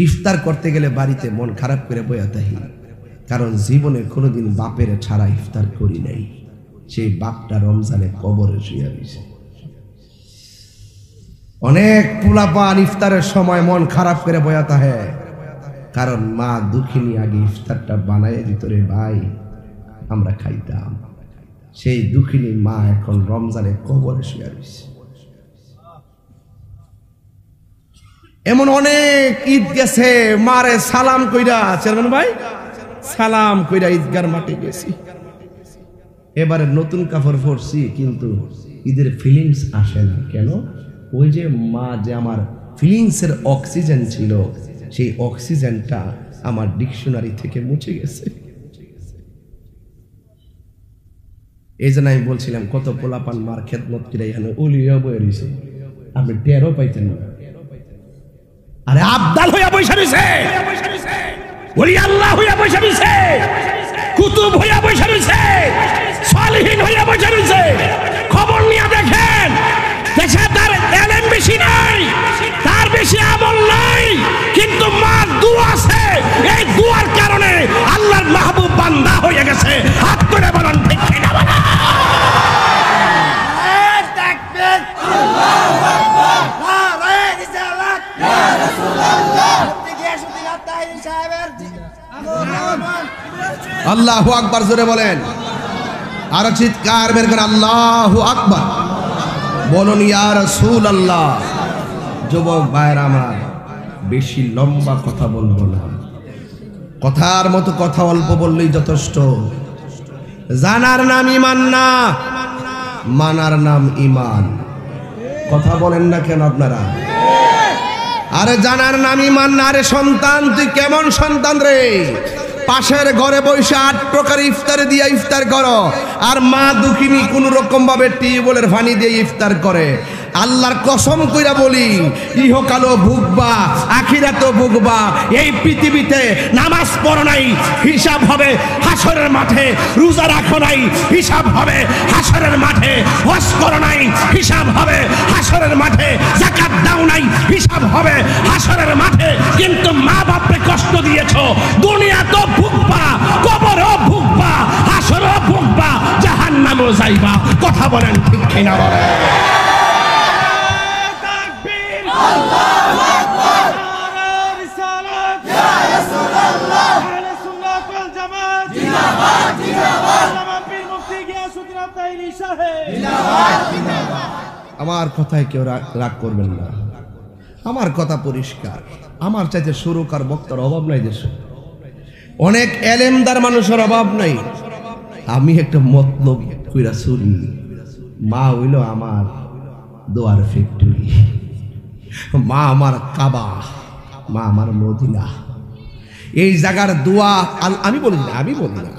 ইফতার করতে গেলে বাড়িতে মন খারাপ করে বইয়া থাকি, কারণ জীবনে কোনোদিন বাপের ছাড়া ইফতার করি নাই। সেই বাপটা রমজানে কবরে শুয়ে রয়েছে। অনেক পোলাপান ইফতারের সময় মন খারাপ করে বয়া থাকে, কারণ মা দুঃখিনী আগে ইফতারটা বানায় দিত রে ভাই, আমরা খাইতাম। সেই দুঃখিনী মা এখন রমজানে কবরে শুয়ে রয়েছে। এমন অনেক ঈদ গেছে, মারে সালাম কইরা, চেয়ারম্যান ভাই সালাম কইরা ঈদগার মাঠে গেছি। এবারে নতুন কাপড় পরছি, কিন্তু ঈদের ফিলিংস আসে না। কেন? ওই যে মা যে আমার ফিলিংসের অক্সিজেন ছিল, সেই অক্সিজেনটা আমার ডিকশনারি থেকে মুছে গেছে। এই জন্য আমি বলছিলাম, কত পোলাপান মার খেদমত করে এখানে উলিয়া বয়ে রয়েছে, আপনি টেরও পাইতেন না। আরে আবদাল হইয়া বসে রয়েছে, ওলি আল্লাহ হইয়া বসে রয়েছে, কুতুব হইয়া বসে রয়েছে, সালিহিন হইয়া বসে রয়েছে। খবর নিয়ে দেখেন, দেশে তার এলেম বেশি নাই, তার বেশি আমল নাই, কিন্তু মার দোয়া আছে। এই দোয়ার কারণে আল্লাহর মাহবুব বান্দা হয়ে গেছে। হাত করে বলেন ঠিক কিনা বলেন। আল্লাহু আকবার জোরে বলেন, আর চিৎকার বের করে আল্লাহু আকবার বলুন, ইয়া রাসূলুল্লাহ। যুবক ভাইরা আমার, বেশি লম্বা কথা বলবো না, কথার মতো কথা অল্প বললেই যথেষ্ট। জানার নাম ঈমান না, মানার নাম ঈমান। কথা বলেন না কেন আপনারা? আরে জানার নাম ঈমান না। আরে সন্তান, তুই কেমন সন্তান রে? পাশের ঘরে বসে 8 প্রকার ইফতার দিয়ে ইফতার করো, আর মা দুঃখিনী কোন রকম ভাবে টিউবওয়েলের পানি দিয়ে ইফতার করে। আল্লাহর কসম কইরা বলি, ইহকালও ভুগবা, আখিরাতেও ভুগবা। এই পৃথিবীতে নামাজ পড়ো নাই, হিসাব হবে হাসরের মাঠে। রোজা রাখো নাই, হিসাব হবে হাসরের মাঠে। হজ করো নাই, হিসাব হবে হাসরের মাঠে। যাকাত দাও নাই, হিসাব হবে হাসরের মাঠে। কিন্তু মা বাপকে কষ্ট দিয়েছো, দুনিয়া তো ভুগবা, কবরও ভুগবা, হাসরও ভুগবা, জাহান্নামেও যাইবা। কথা বলেন ঠিক কিনা বলেন? আমার কথায় কেউ রাগ করবেন না, আমার কথা পরিষ্কার। আমার চাইতে সুরকার বক্তার অভাব নাই দেশে, অনেক এলেমদার মানুষের অভাব নাই। আমি একটা মতলব কইরা চলি। মা হইল আমার দোয়ার ফ্যাক্টরি, মা আমার কাবা, মা আমার মদিনা। এই জায়গার দোয়া আমি বলি না,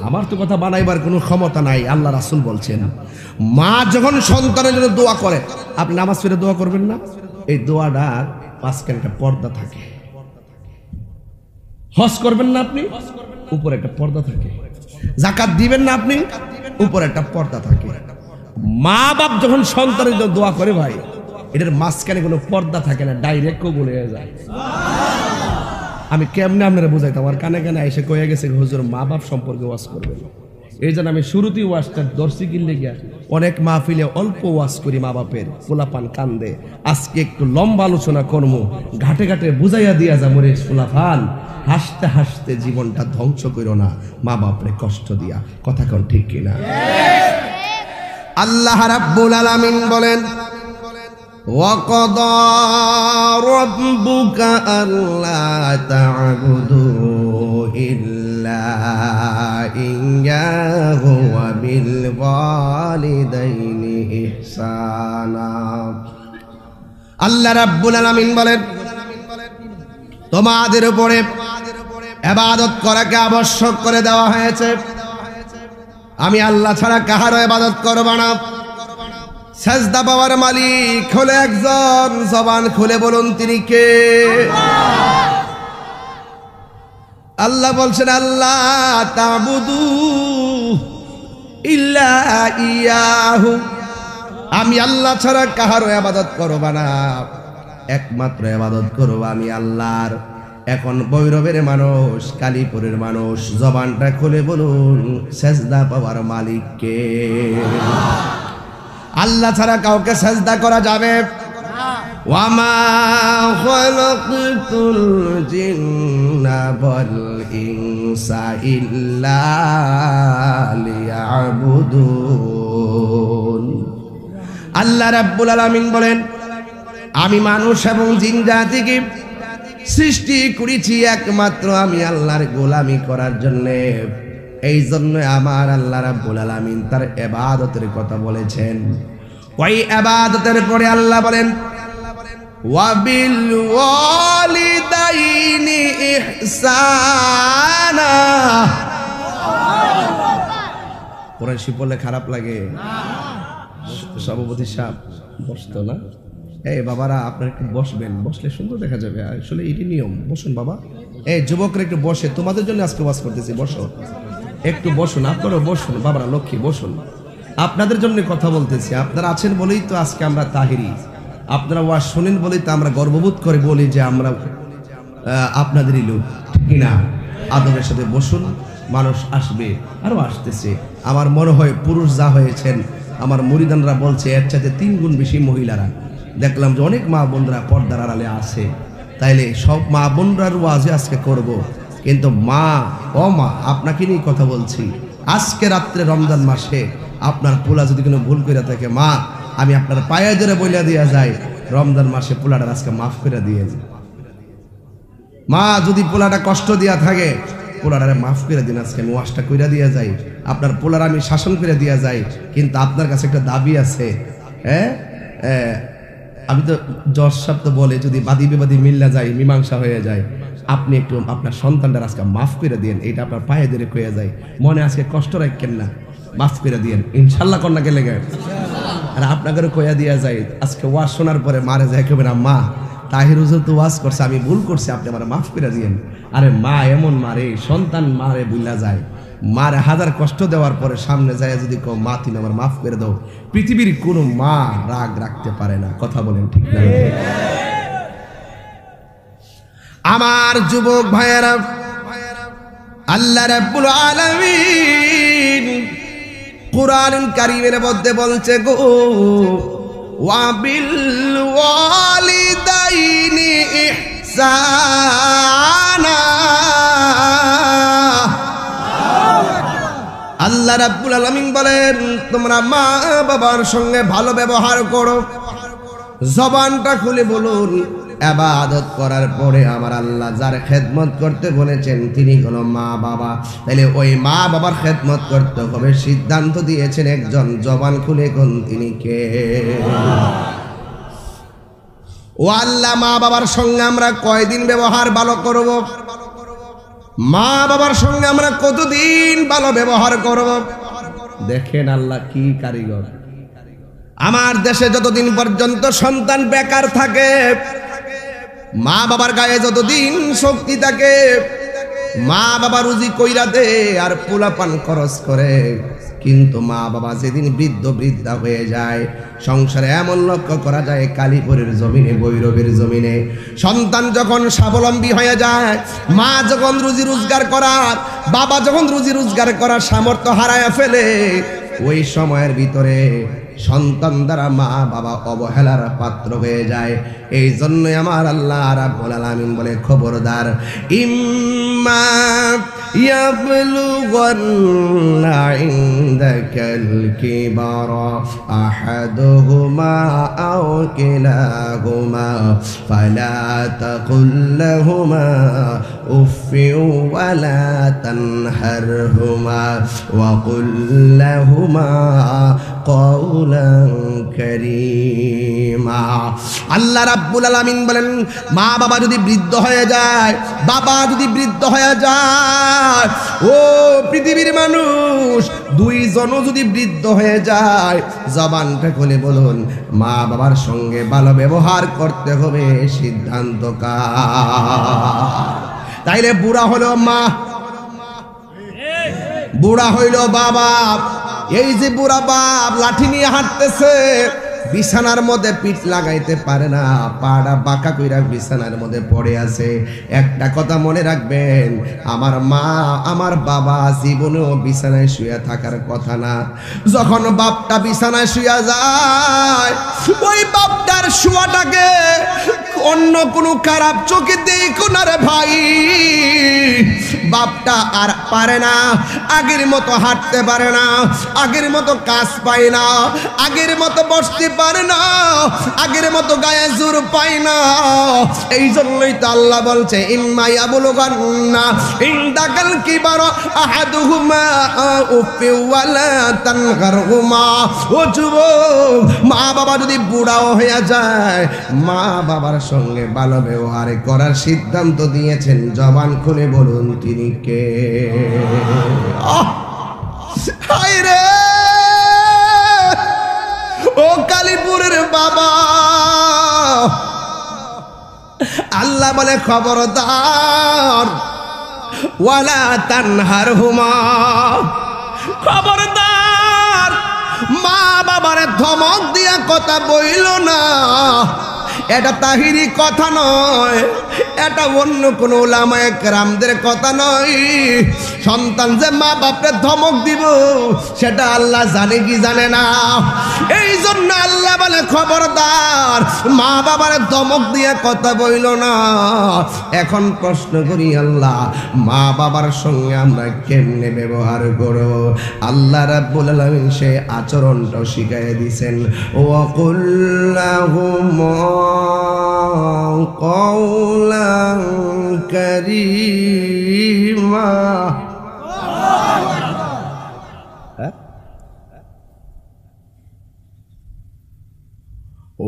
আমার তো কথা বানাইবার কোনো ক্ষমতা নাই। আল্লাহ রাসূল বলছেন, মা যখন সন্তানের জন্য দোয়া করে, আপনি নামাজ পড়ে দোয়া করবেন না? এই দোয়াটার মাঝখানে একটা পর্দা থাকে। হজ করবেন না আপনি, উপরে একটা পর্দা থাকে। যাকাত দিবেন না আপনি, উপরে একটা পর্দা থাকে। মা বাপ যখন সন্তানের জন্য দোয়া করে ভাই, এটার মাঝখানে কোনো পর্দা থাকে না, ডাইরেক্ট কবুল হয়ে যায়। আমি কেমনে আপনারা বুঝাইতাম? আমার কানে কানে এসে কয়ে গেছে, হুজুর মা বাপ সম্পর্কে ওয়াজ করবেন। এই জন্য আমি শুরুতেই ওয়াজটা দর্শি কিনলে গিয়া অনেক মাহফিলে অল্প ওয়াজ করি। মা বাপের পোলাপান কান্দে, আজকে একটু লম্বা আলোচনা করবো, ঘাটে ঘাটে বুঝাইয়া দিয়া যাবো রে পোলাপান, হাসতে হাসতে জীবনটা ধ্বংস করো না, মা বাপরে কষ্ট দিয়া। কথা কোন ঠিক কিনা? আল্লাহ রাব্বুল আলামিন বলেন, وَقَضَى رَبُّكَ أَلَّا تَعْبُدُوا إِلَّا إِيَّاهُ وَبِالْوَالِدَيْنِ إِحْسَانًا। আল্লাহ রাব্বুল আলামিন বলেন, তোমাদের উপরে ইবাদত করাকে আবশ্যক করে দেওয়া হয়েছে। আমি আল্লাহ ছাড়া কাহারও ইবাদত করব না। সাজদা পাওয়ার মালিক হলো একজন, জবান খুলে বলুন তিনি কে? আল্লাহ বলছেন, আল্লাহ তাবুদু ইল্লা ইয়াহু, আমি আল্লাহ ছাড়া কাহারও ইবাদত করব না, একমাত্র ইবাদত করব আমি আল্লাহর। এখন ভৈরবের মানুষ, কালীপুরের মানুষ, জবানটা খুলে বলুন সেজদা পাওয়ার মালিক কে? আল্লাহ ছাড়া কাউকে সেজদা করা যাবে? ওয়ামা খালাকতুল জিন্না ওয়াল ইনসা ইল্লা লিয়াবুদুন। আল্লাহ রাব্বুল আলামিন বলেন, আমি মানুষ এবং জিন জাতিকে সৃষ্টি করেছি একমাত্র আমি আল্লাহর গোলামি করার জন্য। এই জন্য আমার আল্লাহ রাব্বুল আলামিন তার ইবাদতের কথা বলেছেন। ওই ইবাদতের পরে আল্লাহ বলেন ওয়াবিল ওয়ালিদাইনি ইহসানা। কুরআন বললে খারাপ লাগে? সভাপতি সাহেব বসতো না? এই বাবারা আপনারা একটু বসবেন, বসলে সুন্দর দেখা যাবে। আসলে এটি নিয়ম। বসুন বাবা। এই যুবকরা একটু বসে, তোমাদের জন্য আজকে ওয়াজ করতেছি, বসো একটু, বসুন আপনারাও বসুন। বাবারা লক্ষ্মী বসুন, আপনাদের জন্য কথা বলতেছি। আপনারা আছেন বলেই তো আজকে আমরা তাহিরি, আপনারা ওয়াজ শোনেন বলেই তো আমরা গর্ববোধ করে বলি যে আমরা আপনাদেরই লোক, ঠিক না? আদবের সাথে বসুন, মানুষ আসবে, আরো আসতেছে। আমার মনে হয় পুরুষ যা হয়েছেন, আমার মুরিদানরা বলছে এর চাইতে 3 গুণ বেশি মহিলারা। দেখলাম যে অনেক মা বোনরা পর্দার আড়ালে আছে। তাইলে সব মা বোনরার ওয়াজে আজকে করব, কিন্তু মা ও মা আপনাকে নিয়ে কথা বলছি। আজকে রাত্রে রমজান মাসে আপনার পোলা যদি কোনো ভুল করে থাকে, মা আমি আপনার পায়ে ধরে বইলা দিয়া যাই, রমজান মাসে পোলাটা আজকে মাফ করে দিয়ে দিন। মা যদি পোলাটা কষ্ট দিয়া থাকে, পোলাটারে মাফ করে দিন, আজকে আমি ওয়াজটা কইরা দিয়া যাই, আপনার পোলার আমি শাসন করে দিয়া যাই। কিন্তু আপনার কাছে একটা দাবি আছে। আমি তো জজ সাহেব তো বলে যদি বাদী বিবাদী মিল্লা যায়, মীমাংসা হয়ে যায়, আপনি একটু আপনার সন্তানটার আজকে মাফ করে দিন। এটা আপনার পায়ে ধরে কয়ে যায়, মনে আজকে কষ্ট রাখেন না, মাফ করে দিন ইনশাল্লাহ। কন্যা গেলে আর আপনাকে কয়া দিয়া যায়, আজকে ওয়াজ শোনার পরে মারে যায় কেবে না, মা তাহির হুজুর তো ওয়াজ করছে, আমি ভুল করছি, আপনি আমার মাফ করে দিন। আরে মা এমন মারে, সন্তান মারে বুঝলা যায়, মারে হাজার কষ্ট দেওয়ার পরে সামনে যায় যদি কেউ মা তুমি আমার মাফ করে দাও, পৃথিবীর কোনো মা রাগ রাখতে পারে না। কথা বলেন ঠিক না? আমার যুবক ভাইয়েরা, আল্লাহ রাব্বুল আলামিন কুরআনুল কারীমের মধ্যে বলছে গো ওয়াবিল ওয়ালিদাইনি ইহসানা। আল্লাহ রাব্বুল আলামিন বলেন তোমরা মা বাবার সঙ্গে ভালো ব্যবহার করো। জবানটা খুলে বলুন ইবাদত করার পরে আমার আল্লাহ যার খেদমত করতে বলেছেন তিনি হলো মা বাবা। তাহলে ওই মা বাবার খেদমত করতে হবে, সিদ্ধান্ত দিয়েছেন একজন। জবান খুলে কোন তিনি কে? ও আল্লাহ, মা বাবার সঙ্গে আমরা কয়দিন ব্যবহার ভালো করব? মা বাবার সঙ্গে আমরা কতদিন ভালো ব্যবহার করব? দেখেন আল্লাহ কি কারিগর। আমার দেশে যতদিন পর্যন্ত সন্তান বেকার থাকে, মা বাবার গায়ে যতদিন শক্তি থাকে, মা বাবা রুজি কইরা দে আর পোলাপান খরচ করে, কিন্তু মা বাবা যেদিন বৃদ্ধ বৃদ্ধা হয়ে যায়, সংসারে এমন লক্ষ্য করা যায় কালীপুরের জমিনে, ভৈরবের জমিনে সন্তান যখন স্বাবলম্বী হয়ে যায়, মা যখন রুজি রোজগার করার, বাবা যখন রুজি রোজগার করার সামর্থ্য হারায় ফেলে, ওই সময়ের ভিতরে সন্তান দ্বারা মা বাবা অবহেলার পাত্র হয়ে যায়। এই জন্যই আমার আল্লাহ রাব্বুল আলামিন বলে খবরদার, ইম্মা ইয়াবলুগান্না ইনদাকাল কিবারা আহাদুহুমা আও কিলাহুমা ফালা তাকুল লাহুমা উফফিন ওয়ালা তানহারহুমা ওয়া কুল লাহুমা কওলান কারীমা। আল্লাহ রাব্বুল আলামিন বলেন মা বাবা যদি বৃদ্ধ হয়ে যায়, বাবা যদি বৃদ্ধ হয়ে যায়, ও পৃথিবীর মানুষ, দুইজনও যদি বৃদ্ধ হয়ে যায়, জবানটা খুলে বলুন মা বাবার সঙ্গে ভালো ব্যবহার করতে হবে। সিদ্ধান্ত কার? তাইলে বুড়া হলো মা, বুড়া হইল বাবা। এই যে বুড়া বাপ লাঠি নিয়ে হাঁটতেছে, বিছানার মধ্যে পিঠ লাগাইতে পারে না, পাড়া বাঁকা কইরা বিছানার মধ্যে পড়ে আছে। একটা কথা মনে রাখবেন, আমার মা আমার বাবা জীবনেও বিছানায় শুয়ে থাকার কথা না। যখন বাপটা বিছানায় শুয়ে যায়, ওই বাপটার শুয়াটাকে অন্য কোনো খারাপ চোখে দেখো না রে ভাই। বাপটা আর পারে না, আগের মতো হাঁটতে পারে না, আগের মতো কাজ পায় না, আগের মতো বসতে পারে না, আগের মতো গায়ে জোর পায় না। এই জন্যই তো আল্লাহ বলছে ইম্মা ইয়াবলুগান্না ইনদাকাল কিবারা আহাদুহুমা উফি ওয়ালা তানহারহুমা। ও যুবক, মা বাবা যদি বুড়াও হয়ে যায়, মা বাবার সঙ্গে ভালো ব্যবহার করার সিদ্ধান্ত দিয়েছেন। জবান খুলে বলুন তিনি কে? হায় রে, ও কালীপুরের বাবা, আল্লাহ বলে খবরদার, ওয়ালা তানহারহুমা, খবরদার মা বাবার ধমক দিয়া কথা বইল না। এটা তাহিরি কথা নয়, এটা অন্য কোন উলামায়ে কেরামদের কথা নয়। সন্তান যে মা বাপরে ধমক দিব সেটা আল্লাহ জানে কি জানে না? এই জন্য আল্লাহ বলে খবরদার মা বাবার ধমক দিয়ে কথা বইল না। এখন প্রশ্ন করি আল্লাহ, মা বাবার সঙ্গে আমরা কেমনে ব্যবহার করব? আল্লাহ রাব্বুল আলামিন সে আচরণটা শিখাইয়া দিয়েছেন। ওয়াকুল্লাহুমা কওলান কারীমা।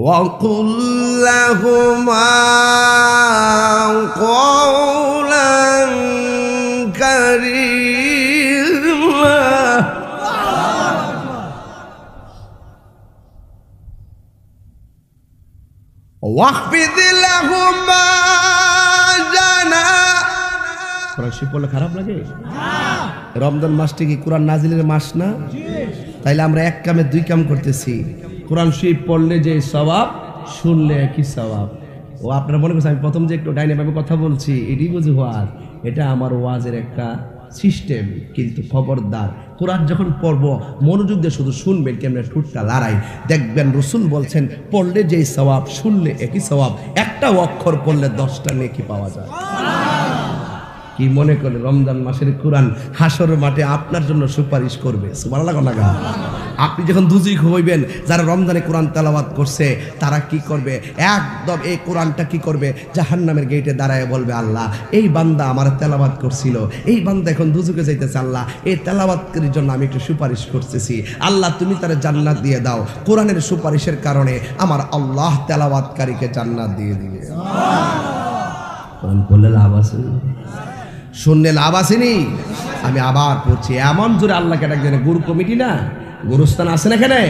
وَقُلْ لَهُمَا قَوْلًا كَرِيمًا وَاخْفِضْ لَهُمَا جَنَاحَ। কোরআন শিখ পড়লে খারাপ লাগে? রমজান মাসটি কি কোরআন নাজিলের মাস না? তাইলে আমরা এক কামে দুই কাম করতেছি। কোরআন শরীফ পড়লে যে সওয়াব, শুনলে একই সওয়াব। ও আপনারা মনে করছেন আমি প্রথম যে একটু ডাইনে ভাবে কথা বলছি, এটাই বুঝি ওয়াজ। এটা আমার ওয়াজের একটা সিস্টেম। কিন্তু খবরদার, কোরআন যখন পড়ব মনোযোগ দিয়ে শুধু শুনবেন, কেমন ঠোঁটটা লড়াই দেখবেন। রসুল বলছেন পড়লে যেই সওয়াব, শুনলে একই সওয়াব। একটা অক্ষর পড়লে 10টা নেকি পাওয়া যায়। কি মনে করে রমজান মাসের কোরআন হাসর মাঠে আপনার জন্য সুপারিশ করবে? সুবহানাল্লাহ লাগা। আপনি যখন দুজিক হইবেন, যারা রমজানে কোরআন তেলাওয়াত করছে তারা কি করবে? একদম এই কোরআনটা কি করবে? জাহান্নামের গেটে দাঁড়ায় বলবে, আল্লাহ এই বান্দা আমার তেলাওয়াত করছিল, এই বান্দা এখন দুজুকে যাইতেছে, আল্লাহ এই তেলাওয়াতকারীর জন্য আমি একটু সুপারিশ করতেছি, আল্লাহ তুমি তার জান্নাত দিয়ে দাও। কোরআনের সুপারিশের কারণে আমার আল্লাহ তেলাওয়াতকারীকে জান্নাত দিয়ে দিবে। কোরআন পড়লে লাভ আছে, শুনলে লাভ আসেনি? আমি আবার পড়ছি, এমন জোরে আল্লাহকে ডাক দেন। গুরু কমিটি না, গুরুস্থান আছে না এখানে,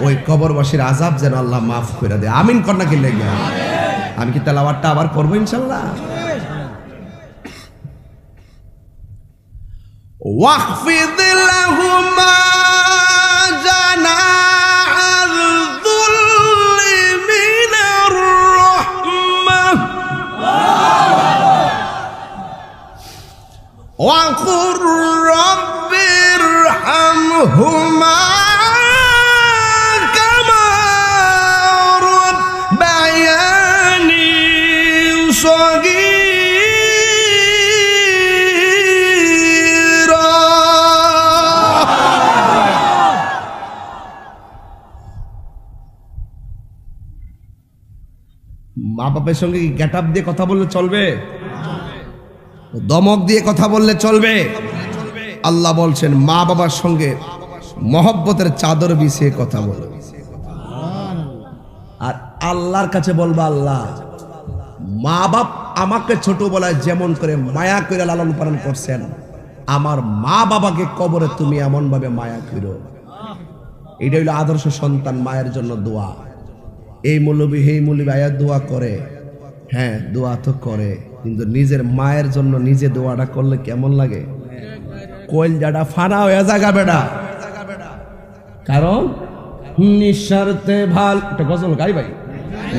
ওই কবরবাসীর আযাব যেন আল্লাহ মাফ করে দেয়। আমিন কন্যা কি লেগে? আমি কি তেলাওয়াতটা আবার করবো ইনশাল্লাহ? ওয়াখফিদ লাহুমা জানাহাল যুল্লি মিনার রাহমাহ وَقُلْ رَبِّ ارْحَمْهُمَا كَمَا رَبَّيَانِي صَغِيرًا। মা বাবার সঙ্গে কি গেট আপ দিয়ে কথা বললে চলবে? দমক দিয়ে কথা বললে চলবে? আল্লাহ বলছেন মা বাবার সঙ্গে মহব্বতের চাদর বিছিয়ে কথা বলো। আর আল্লাহর কাছে বলবা, আল্লাহ মা বাপ আমাকে ছোটবেলায় যেমন করে মায়া করে লালন পালন করছেন, আমার মা বাবাকে কবরে তুমি এমন ভাবে মায়া করো। এটা হইল আদর্শ সন্তান মায়ের জন্য দোয়া। এই মৌলবী এই মৌলবী আয়াত দোয়া করে, হ্যাঁ দোয়া তো করে, কিন্তু নিজের মায়ের জন্য নিজে দোয়াটা করলে কেমন লাগে? কইল যাটা ফানা হয়ে জাগা বেটা। কারণ নিঃস্বার্থে ভালো, একটা গজল গাই ভাই।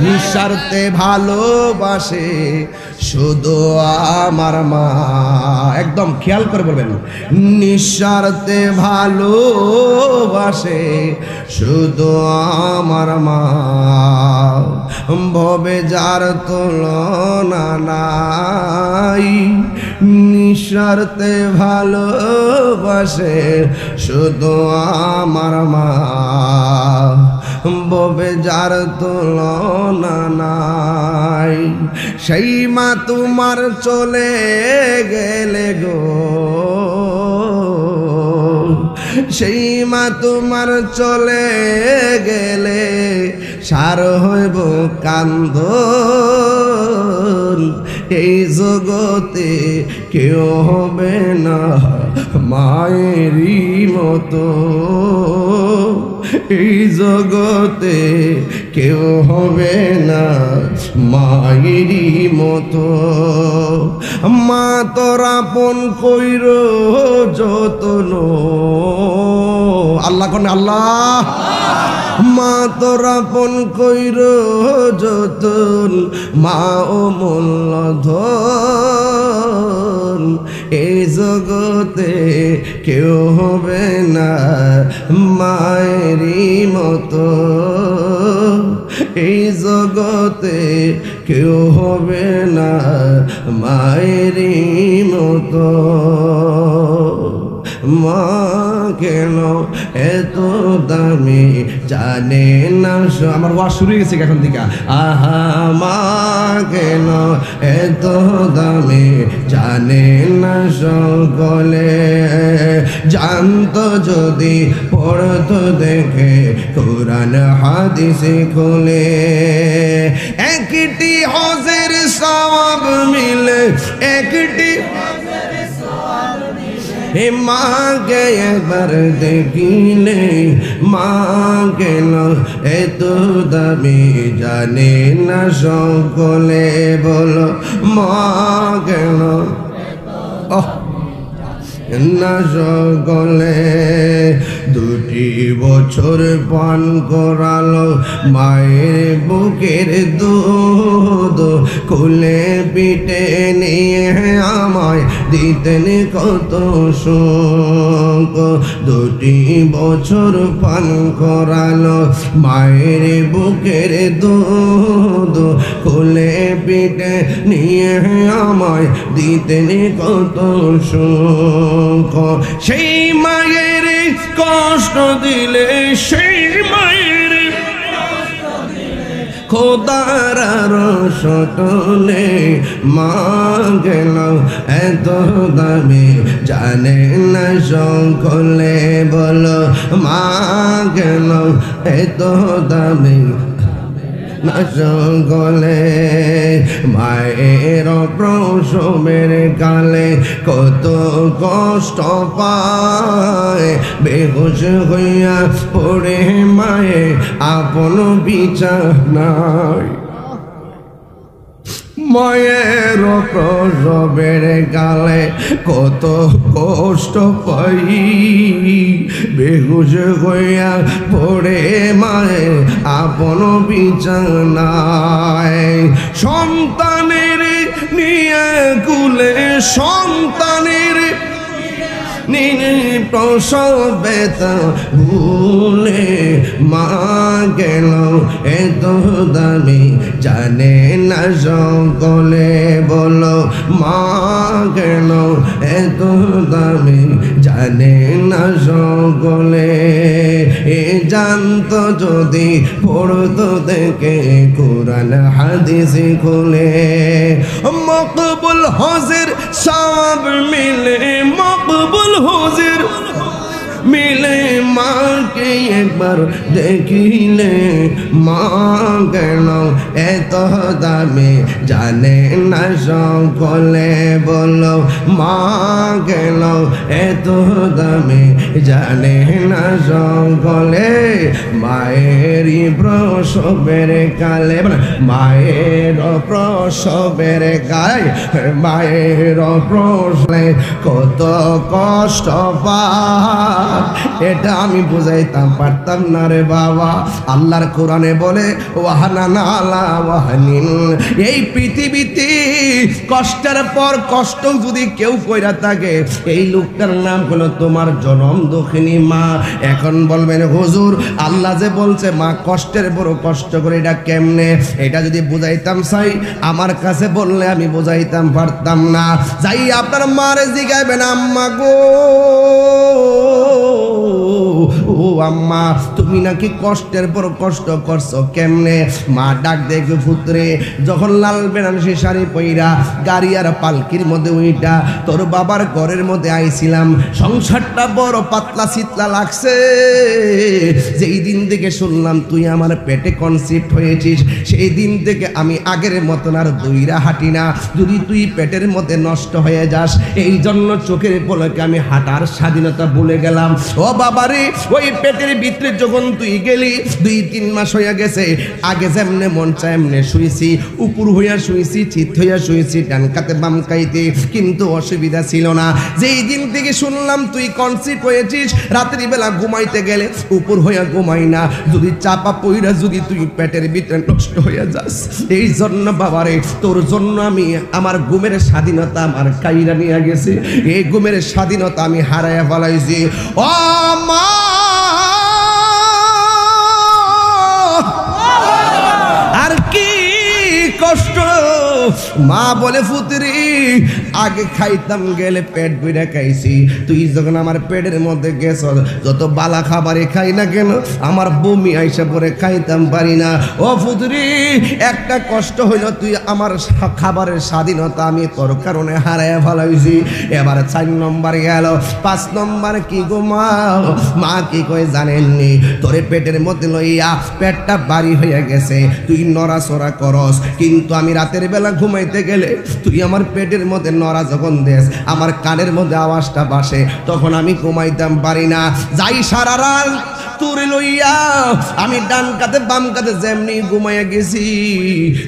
নিঃস্বার্থে ভালোবাসে শুধু আমার মা। একদম খেয়াল করে বলবেন, নিঃস্বার্থে ভালোবাসে শুধু আমার মা। ভবে যার তুলনা নাই, নিঃস্বার্থে ভালোবাসে শুধু আমার মা। ভবে যার তুলনা নাই, সেই মা তোমার চলে গেলে গো, সেই মা তোমার চলে গেলে সার হইব কান্দন। এই জগতে কেউ হবে না মায়েরই মতো, এই জগতে কেউ হবে না মায়েরই মতো। মা তোর আপন কইর যতন, আল্লাহ কোন আল্লাহ। মা তোর আপন কইর যতন, মা ও মূল্যধন। এই জগতে কেউ হবে না মায়েরই মতো, এই জগতে কেউ হবে না মায়েরই মতো। মা কেন এত দামি জানে না, আমার ওয়াজ শুরু হয়ে গেছে এখন থেকে। আহা মা কেন এত দামি জানে না সকলে, জানতো যদি পড়তো দেখে কোরআন হাদিস খুলে। একটি হজের সওয়াব মিলে, একটি হে মাকে একবার দেখিলে, মা কেন এত দামি জানে না সকলে, বলো মা কেন না সকলে। দুটি বছর পান করালো মায়ের বুকের দুধ, কোলে পিঠে নিয়ে আমায় দিতেন কত সুখ। দুটি বছর পান করালো মায়ের বুকের দুধ, কোলে পিঠে নিয়ে আমায় দিতেন কত সুখ। সেই মায়ের কষ্ট দিলে, সেই মায়ের খোদার রসটলে, মা গেল এত দামি জানে না সকলে, বলো মা গেল এত দামি না সকলে। মায়ের প্রসবের কালে কত কষ্ট পায়, বেহুশ হইয়া পড়ে মায়ে আপন বিছানায়। মায়ের প্রসবের কালে কত কষ্ট পাই, বেহুশ হইয়া পড়ে মায়ে আপন বিছানায়। সন্তানের নিয়ে কুলে, সন্তানের প্রসব ব্যথা ভুলে, মা গেল এত দামি জানে না সকলে, বলো মা গেল এত দামি জানে না সকলে। এ জানতো যদি পড়তো দেখে কোরআন হাদিস খুলে, মকবুল হজের সওয়াব মিলে, মকবুল হজের মিলে। মাকে একবার দেখিলে, মা গেল এত দামি জানে না সকলে, বলো মা গেল এত দামি জানে না সকলে। মায়েরই প্রসবের কালে, মায়ের প্রসবের গায়ে, মায়ের প্রসবে কত কষ্ট পায়, এটা আমি বুঝাইতাম পারতাম না রে বাবা। আল্লাহর কোরআনে বলে ওয়াহানানা আলা ওয়াহানিন, এই পৃথিবীতে কষ্টের পর কষ্ট যদি কেউ কইরা থাকে এই লোকটার নাম হলো তোমার জনম দক্ষিণী মা। এখন বলবেন হুজুর আল্লাহ যে বলছে মা কষ্টের বড় কষ্ট করে, এটা কেমনে? এটা যদি বুঝাইতাম চাই আমার কাছে বললে আমি বুঝাইতাম পারতাম না। যাই আপনার মারে জিগাইবেন আম্মা গো, ও আম্মা তুমি নাকি কষ্টের পর কষ্ট করছো কেমনে? মা ডাক দেখে পুত্রে, যখন লাল বেনারসি শাড়ি পইরা গাড়ি আর পালকির মধ্যে উইটা তোর বাবার ঘরের মধ্যে আইছিলাম, সংসারটা বড় পাতলা শীতলা লাগছে। যেই দিন থেকে শুনলাম তুই আমার পেটে কনসিপ্ট হয়েছিস সেই দিন থেকে আমি আগের মতন আর দইরা হাঁটি না। যদি তুই পেটের মধ্যে নষ্ট হয়ে যাস এই জন্য চোখের পলকে আমি হাঁটার স্বাধীনতা ভুলে গেলাম। ও বাবারে, ওই পেটের ভিতরে যখন তুই গেলি 2-3 মাস হয়ে গেছে, আগে যেমনে মন চায় এমনে শুয়েছি, উপর হইয়া শুয়েছি, চিত হইয়া শুয়েছি, ডান কাতে বাম কাইতে, কিন্তু অসুবিধা ছিল না। যেই দিন থেকে শুনলাম তুই কনসিভ হয়েছিস, রাত্রিবেলা ঘুমাইতে গেলে উপর হইয়া ঘুমাই না, যদি চাপা পইরা যদি তুই পেটের ভিতরে নষ্ট হইয়া যাস, এই জন্য বাবারে তোর জন্য আমি আমার ঘুমের স্বাধীনতা আমার কাইরা নিয়ে গেছে, এই ঘুমের স্বাধীনতা আমি হারাইয়া ফেলাইছি। ও মা, আর কি কষ্ট! মা বলে পুত্রী আগে খাইতাম গেলে পেট ভরে খাইছি, তুই যখন আমার পেটের মধ্যে গেছ যত বালা খাবারে খাই না কেন আমার বমি আইসা পরে খাইতাম পারি না। ও পুত্রী একটা কষ্ট হইল, তুই আমার খাবারের স্বাধীনতা আমি তোর কারণে হারাইয়া ফেলাইছি। এবার 4 নম্বর গেল, 5 নম্বর কি গো মা? মা কি কয় জানেননি? তোরে পেটের মধ্যে লইয়া পেটটা ভারী হয়ে গেছে, তুই নড়াচড়া করস, কিন্তু আমি রাতের বেলা ঘুমাইতে গেলে তুই আমার পেটের মধ্যে নড়া যখন দেশ আমার কানের মধ্যে আওয়াজটা বাসে, তখন আমি ঘুমাইতাম পারি না। যাই সারা রাত তুরে লইয়া আমি ডান কাতে বাম কাতে যেমনি ঘুমাইয়া গেছি,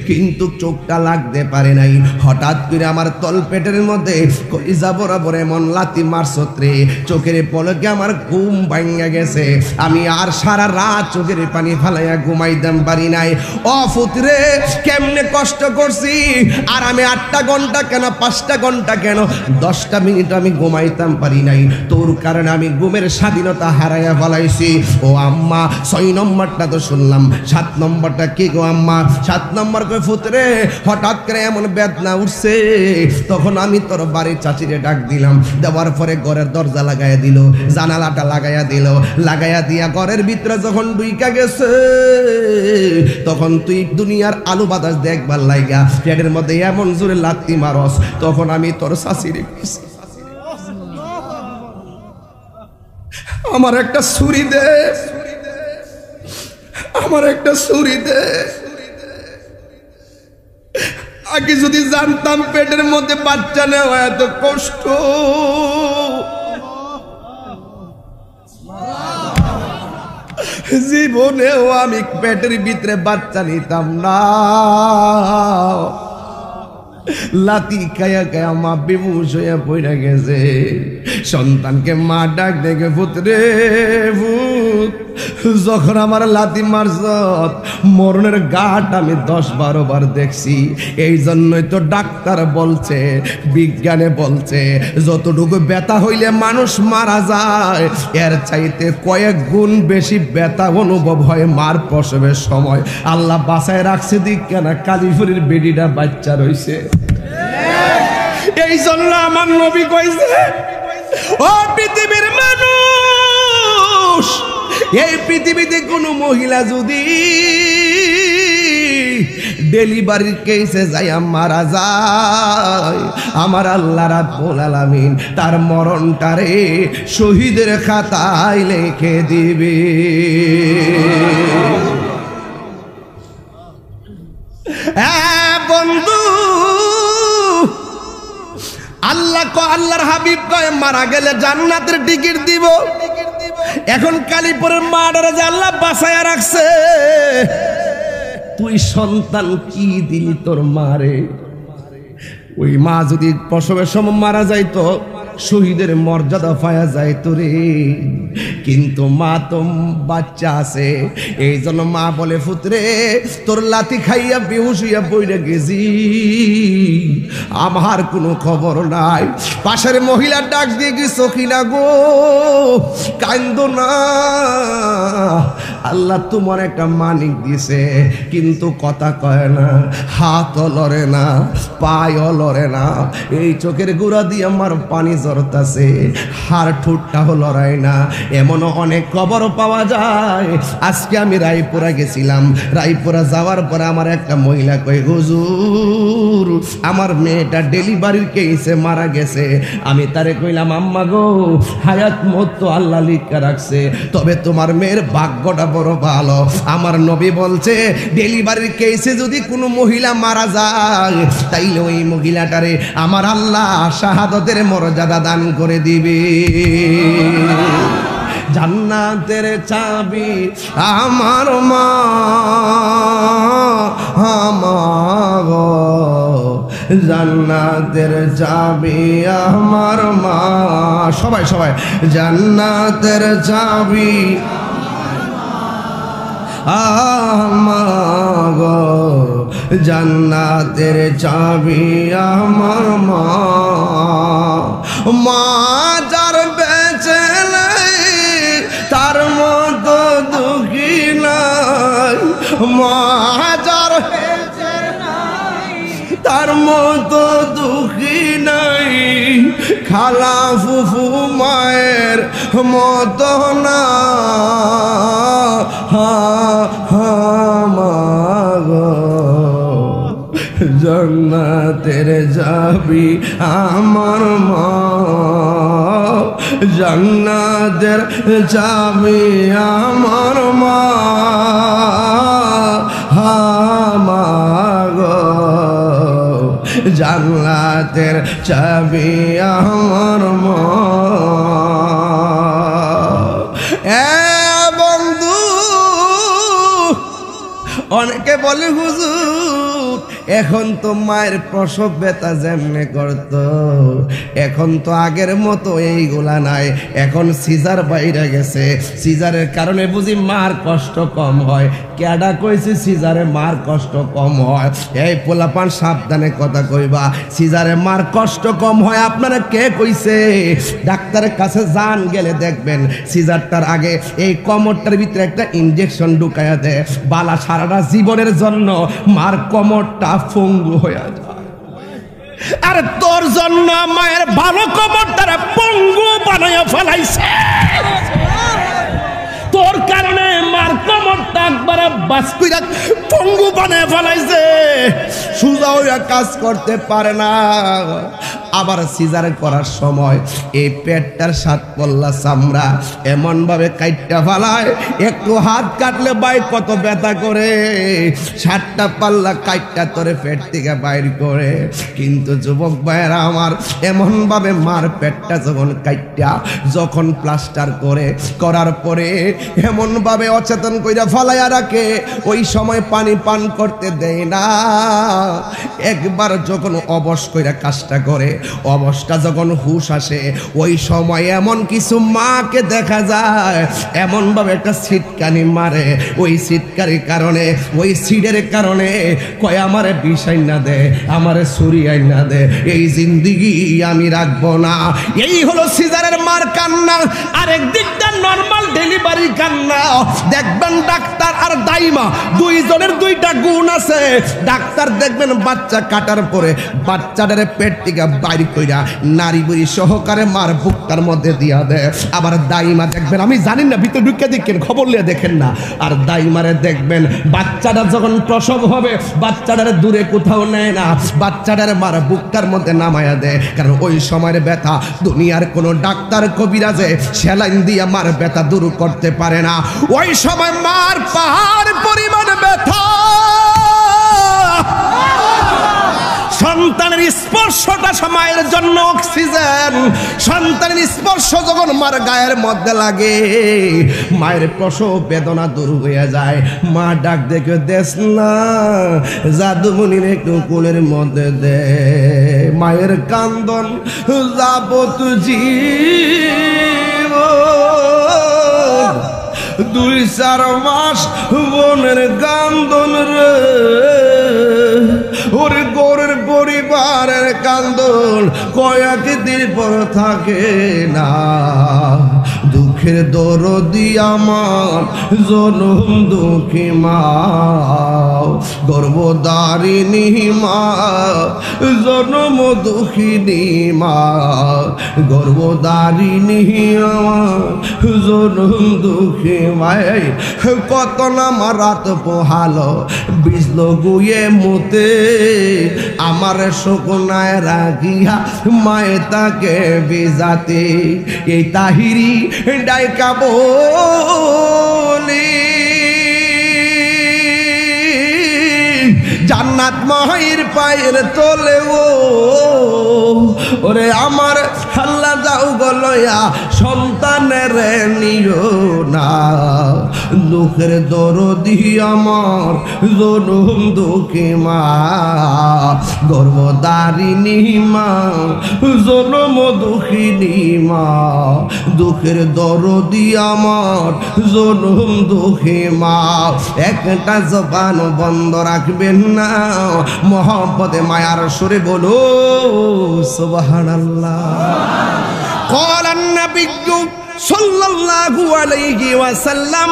কিন্তু চোখটা লাগতে পারে নাই। হঠাৎ করে আমার তল পেটের মধ্যে কলিজা বরাবর এমন লাথি মারছত রে, চোখের পলকে আমার ঘুম ভাঙা গেছে। আমি আর সারা রাত চোখের পানি ফালাইয়া ঘুমাইতাম পারি নাই। ও পুত্রে কেমনে কষ্ট করছি, আর আমি 8টা ঘন্টা কেন 5টা ঘন্টা কেন 10টা মিনিট আমি ঘুমাইতাম পারি নাই, তোর কারণে আমি ঘুমের স্বাধীনতা হারাইয়া ফেলাইছি। ও আম্মা 6 নম্বরটা তো শুনলাম, 7 নম্বরটা কি গো আম্মা? 7 নম্বর কই পুত্রে হঠাৎ করে এমন বেদনা উঠছে, তখন আমি তোর বাড়ির চাচিরে ডাক দিলাম, দেওয়ার পরে ঘরের দরজা লাগাইয়া দিল, জানালাটা লাগাইয়া দিল, লাগাইয়া দিয়া ঘরের ভিতরে যখন ঢুইকা গেছে, তখন তুই দুনিয়ার আলু বাতাস দেখবার লাইগা পেটের মধ্যে এমন জোরে লাত্তি মারস, তখন আমি তোর শাশুড়ি আমার একটা ছুরি দে, আমার একটা ছুরি দে। আগে যদি জানতাম পেটের মধ্যে বাচ্চা নেওয়া এত কষ্ট, জীবনেও আমি পেটের ভিতরে বাচ্চা নিতাম না। লাতি খায়া খায়া মা বেহুশ হইয়া পড়ে গেছে। সন্তানকে মা ডাক দেখে পুত্রে ভূত, যখন আমার লাতি মারছ মরণের ঘাট আমি 10-12 বার দেখছি। এই জন্যই তো ডাক্তার বলছে, বিজ্ঞানে বলছে যতটুকু ব্যথা হইলে মানুষ মারা যায় এর চাইতে কয়েক গুণ বেশি ব্যথা অনুভব হয় মার প্রসবের সময়। আল্লাহ বাঁচায় রাখছে দিক কেন কালীপুরের বেডিটা বাচ্চা রইছে। এই জন্য আমার নবী কইছে, ও পৃথিবীর মানুষ, এই পৃথিবীতে কোনো মহিলা যদি ডেলিভারির কেসে যায় মারা যায়, আমার আল্লাহ রাব্বুল আলামিন তার মরণটারে শহীদের খাতায় লিখে দিবে। বন্ধু, আল্লাহর হাবিব কয় মারা গেলে জান্নাতের টিকিট দিব। এখন কালীপুরের মাডারে যে আল্লাহ বাঁচায়া রাখছে, তুই সন্তান কি দিলি তোর মারে? ওই মা যদি প্রসবের সময় মারা যাইতো শহীদের মর্যাদা পাওয়া যায় তোরে। কিন্তু মা তো বাচ্চা আছে, এই জন্য মা বলে পুত্রে তোর লাথি খাইয়া বেহুশ হইয়া পড়ে গেছি, আমার কোনো খবর নাই। পাশের মহিলার ডাক দিয়ে কি সখিনা গো কান্দো না, আল্লাহ তোমার একটা মানিক দিছে, কিন্তু কথা কয় না, হাতও লড়ে না, পায়ও লড়ে না, এই চোখের গোড়া দিয়ে আমার পানি জড়তাছে, হাড় ঠোঁটটাও লড়াই না। এমনও অনেক খবর পাওয়া যায়। আজকে আমি রায়পুরা গেছিলাম, রায়পুরা যাওয়ার পরে আমার একটা মহিলা কই হুজুর আমার মেয়েটা ডেলিভারির কেসে মারা গেছে। আমি তারে কইলাম আম্মা গো হায়াত মত তো আল্লাহ লিখা রাখছে, তবে তোমার মেয়ের ভাগ্যটা বড় ভালো। আমার নবী বলছে ডেলিভারির কেসে যদি কোনো মহিলা মারা যায় তাইলে ওই মহিলাটারে আমার আল্লাহ শাহাদতের মর্যাদা দান করে দিবে। জান্নাতের চাবি আমার মা আমার, জান্নাতের চাবি আমার মা, সবাই সবাই জান্নাতের চাবি আমার, জান্নাতের চাবি আমার মা। মা যার বেঁচে নাই তার মতো দুঃখী নাই, মা যার বেঁচে নাই তার মতো দুঃখী নাই, খালা ফুফু মায়ের মতো না। জান্নাতের চাবি আমার মা, জান্নাতের চাবি আমার মা, জান্নাতের চাবি আমার মা। বন্ধু অনেকে বলে হুজুর এখন তো মায়ের প্রসব ব্যথা যেমনে করত, এখন তো আগের মতো এইগুলা নাই, এখন সিজার বাইরে গেছে, সিজারের কারণে বুঝি মার কষ্ট কম হয়। কেডা কইছে সিজারে মার কষ্ট কম হয়? এই পোলাপান সাবধানে কথা কইবা, সিজারে মার কষ্ট কম হয় আপনারা কে কইছে? ডাক্তারের কাছে যান, গেলে দেখবেন সিজারটার আগে এই কোমরটার ভিতরে একটা ইনজেকশন ঢুকায়া দেয়, বালা সারাটা জীবনের জন্য মার কোমরটা পঙ্গু হয়ে যায়। আরে তোর জন্য মায়ের ভালো কোমরটারে পঙ্গু বানায়া ফেলাইছে, তোর কারণে মার কোমরটা একবারে বাস্কুইরা পঙ্গু বানায়া ফেলাইছে, সুজা হইয়া কাজ করতে পারে না। আবার সিজার করার সময় এই পেটটার সাত পল্লা চামড়া এমন ভাবে কাইটটা ফেলায়, একটু হাত কাটলে ভাই কত ব্যথা করে, 7টা পাল্লা কাইটটা তোরে পেট থেকে বাইর করে। কিন্তু যুবক ভাইয়েরা আমার, এমন ভাবে মার পেটটা যখন কাইটটা যখন প্লাস্টার করে করার পরে এমন ভাবে অচেতন কইরা ফলাইয়া রাখে, ওই সময় পানি পান করতে দেয় না। একবার যখন অবশ কইরা কাজটা করে, অবস্থা যখন হুশ আসে, ওই সময় এমন কিছু মাকে দেখা যায় এমন ভাবে একটা ছিটকানি মারে, ওই ছিটকানির কারণে ওই সিডের কারণে কয় আমারে বিষাই না দে, আমারে সুরিয়াই না দে, এই জিন্দিগি আমি রাখবো না। এই হলো সিজারের মার কান্না। আরেক দিকটা নরমাল ডেলিভারি কান্না। দেখবেন ডাক্তার আর দাইমা দুইজনের দুইটা গুণ আছে। ডাক্তার দেখবেন বাচ্চা কাটার পরে বাচ্চাটারে পেট থেকে বাইর কইরা নারী বুড়ি সহকারে মার বুকটার মধ্যে দিয়া দেয়। আবার দাইমা দেখবেন, আমি জানি না ভিতরে ঢুকে দেখেন, খবর লিয়ে দেখেন না, আর দাইমারে দেখবেন বাচ্চাটা যখন প্রসব হবে বাচ্চাটারে দূরে কোথাও নেয় না, বাচ্চাটারে মার বুকটার মধ্যে নামায়া দেয়। কারণ ওই সময়ের ব্যথা দুনিয়ার কোনো ডাক্তার কবিরাজে সেলাইন দিয়া মার ব্যথা দূর করতে পারে না। ওই সময় মার পাহাড় পরিমাণ ব্যথা সন্তানের স্পর্শটা মায়ের জন্য অক্সিজেন। সন্তানের স্পর্শ যখন মার গায়ের মধ্যে লাগে, মায়ের প্রসব বেদনা দূর হয়ে যায়। মা ডাক দেখে দেশ না, জাদুমণির একটু কোলের মধ্যে দে। মায়ের কান্দন যাবত জীবন, 2-4 মাস বোনের কান্দন রে, ওরে গোরের পরিবারের কান্দন কয়েকদিন পর থাকে না। দুঃখের দরদি আমার জনম দুঃখী মা, গর্ভধারিণী মা, জনম দুঃখিনী মা, গর্ভধারিণী আমার জনম দুঃখী মাই। কত না মারাত পোহালো বিজল গুয়ে মুতে, আমার শুকনায় রাখিয়া মায়ে তাকে বিজাতে। এই তাহিরি ডাইকা বলি জান্নাত মায়ের পায়ের তলে ও, ওরে আমার আল্লাহ যাও গলয়া সন্তানের নিও না। দুঃখের দরদি আমার জনম দুঃখী মা, গর্ভধারিণী মা, জনম দুঃখিনী মা। দুঃখের দরদি আমার জনম দুঃখী মা। একটা জবান বন্ধ রাখবেন না, মোহাম্মদে মায়ার সুরে বলো সুবহানাল্লাহ। ক্বালান নাবিয়্যু সাল্লাল্লাহু আলাইহি ওয়াসাল্লাম,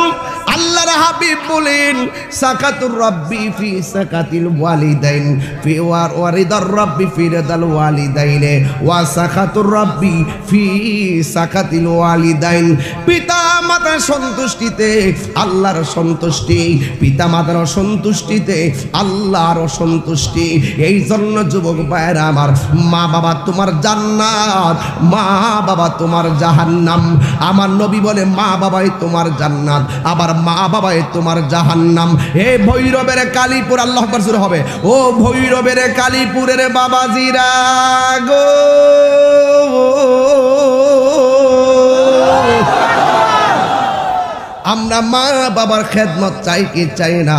আল্লাহর হাবিব বলেন, সাকাতুর রাব্বি ফি সাকাতিল ওয়ালিদাইন ফি ওয়ারিদার রাব্বি ফি রিদাল ওয়ালিদাইন ওয়া সাকাতুর রাব্বি ফি সাকাতিল ওয়ালিদাইন। পিতা মাতার সন্তুষ্টিতে আল্লাহর সন্তুষ্টি, পিতা মাতার সন্তুষ্টিতে আল্লাহর সন্তুষ্টি। এই জন্য যুবক ভাইরা আমার, মা বাবা তোমার জান্নাত, মা বাবা তোমার জাহান্নাম। আমার নবী বলে মা বাবাই তোমার জান্নাত, আবার মা বাবাই তোমার জাহান্নাম। হে ভৈরবের কালীপুর, আল্লাহু আকবার জোরে হবে, ও ভৈরবের কালীপুরের বাবাজিরা গো, আমরা মা বাবার খেদমত চাই কি চাই না?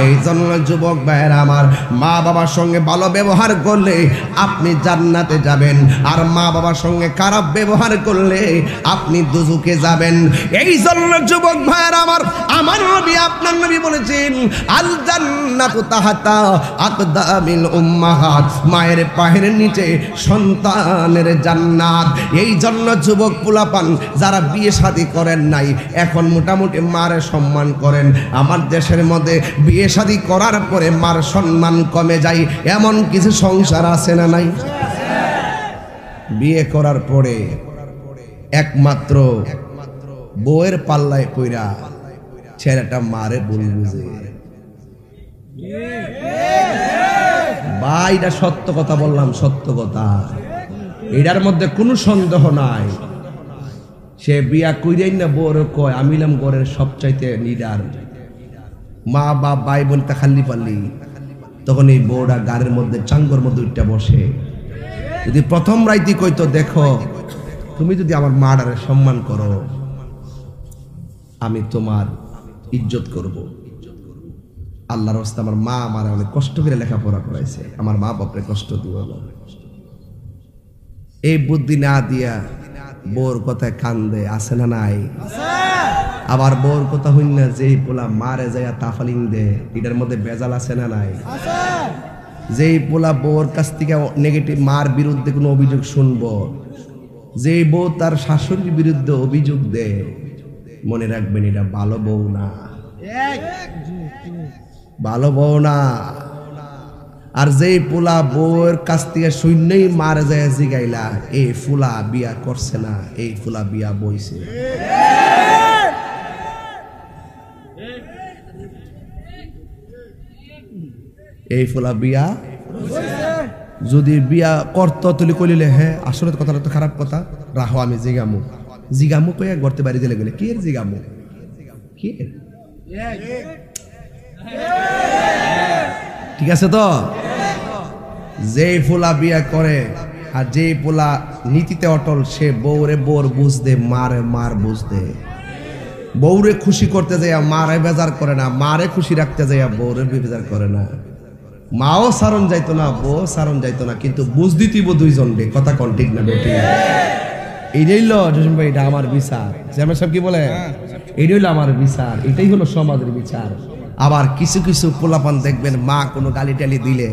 এই জন্য যুবক ভাইয়েরা আমার, মা বাবার সঙ্গে ভালো ব্যবহার করলে আপনি জান্নাতে যাবেন, আর মা বাবার সঙ্গে খারাপ ব্যবহার করলে আপনি দুজুকে যাবেন। এই জন্য যুবক ভাইয়েরা আমার, আমার নবী আপনার নবী বলেছেন, আল জান্নাতু তাহাতা আকদামিল উম্মাহাত, মায়ের পায়ের নিচে সন্তানের জান্নাত। এই জন্য যুবক পোলাপান যারা বিয়ে শাদী করেন নাই, এখন মোটামুটি মার সম্মান করেন। আমার দেশের মধ্যে বিয়ে শাদী করার পরে মার সম্মান কমে যায়, এমন কিছু সংসার আছে না নাই? বিয়ে করার পরে একমাত্র বউয়ের পাল্লায় পইরা ছেলেটা মারে ভুল বুঝে। ভাই, এটা সত্য কথা বললাম, সত্য কথা, এটার মধ্যে কোনো সন্দেহ নাই। সে বিয়া কইরাই না বউর কয়, আমিলাম ঘরের সবচাইতে নিডার, মা বাপ ভাই বোন তা খাল্লি পাল্লি। তখন এই বউটা গাড়ির মধ্যে চাঙ্গর মধ্যে উঠটা বসে। যদি প্রথম রাইতি কইতো, দেখো তুমি যদি আমার মাটারে সম্মান করো, আমি তোমার ইজ্জত করব। আল্লাহর রাস্তা আমার মা আমার অনেক কষ্ট করে লেখাপড়া করাইছে, আমার মা বাপরে কষ্ট দিব না। এই বুদ্ধি না দিয়া বউর কথায় কান্দে, আছে না নাই? আবার বউর কথা হইন না, যেই পোলা মারে যায় তাফালিং দে, এটার মধ্যে বেজাল আছে না নাই? যেই পোলা বউর কাছ থেকে নেগেটিভ মার বিরুদ্ধে কোনো অভিযোগ শুনবো, যেই বউ তার শাশুড়ির বিরুদ্ধে অভিযোগ দেয়, মনে রাখবেন এটা ভালো বউ না, ভালো বউ না। আর যেই পোলা বউয়ের কাছ থেকে শূন্যই মারে যায় জিগাইলা, এই ফুলা বিয়া করছে না, এই ফুলা বিয়া বইছে। এই ফুলা বিয়া যদি বিয়া করতো তুলি কইলে, হ্যাঁ আসলে কথাটা তো খারাপ কথা, রাহো আমি জিগামু জিগামু কইয়া গড়তে বাড়ি দিলে গেলে, কি এর জিগামু, কি ঠিক আছে তো? যে পোলা বিয়া করে আর যে পোলা নীতিতে অটল সে বউরে বোর বুঝদে মারে মার বুঝদে বউরে খুশি করতে যাইয়া মারে বেজার করে না মারে খুশি রাখতে যাইয়া বউরে বেজার করে না মাও সারণ যাইতো না বউ সারণ যাইতো না কিন্তু বুঝ দিতিব দুইজন রে কথা কোন ঠিক না বেটি এইটাই হলো জসিম ভাই এটা আমার বিচার চেয়ারম্যান সাহেব কি বলে এইটাই হলো আমার বিচার এটাই হলো সমাজের বিচার আবার কিছু কিছু পোলাপান দেখবেন মা কোনো গালি টালি দিলে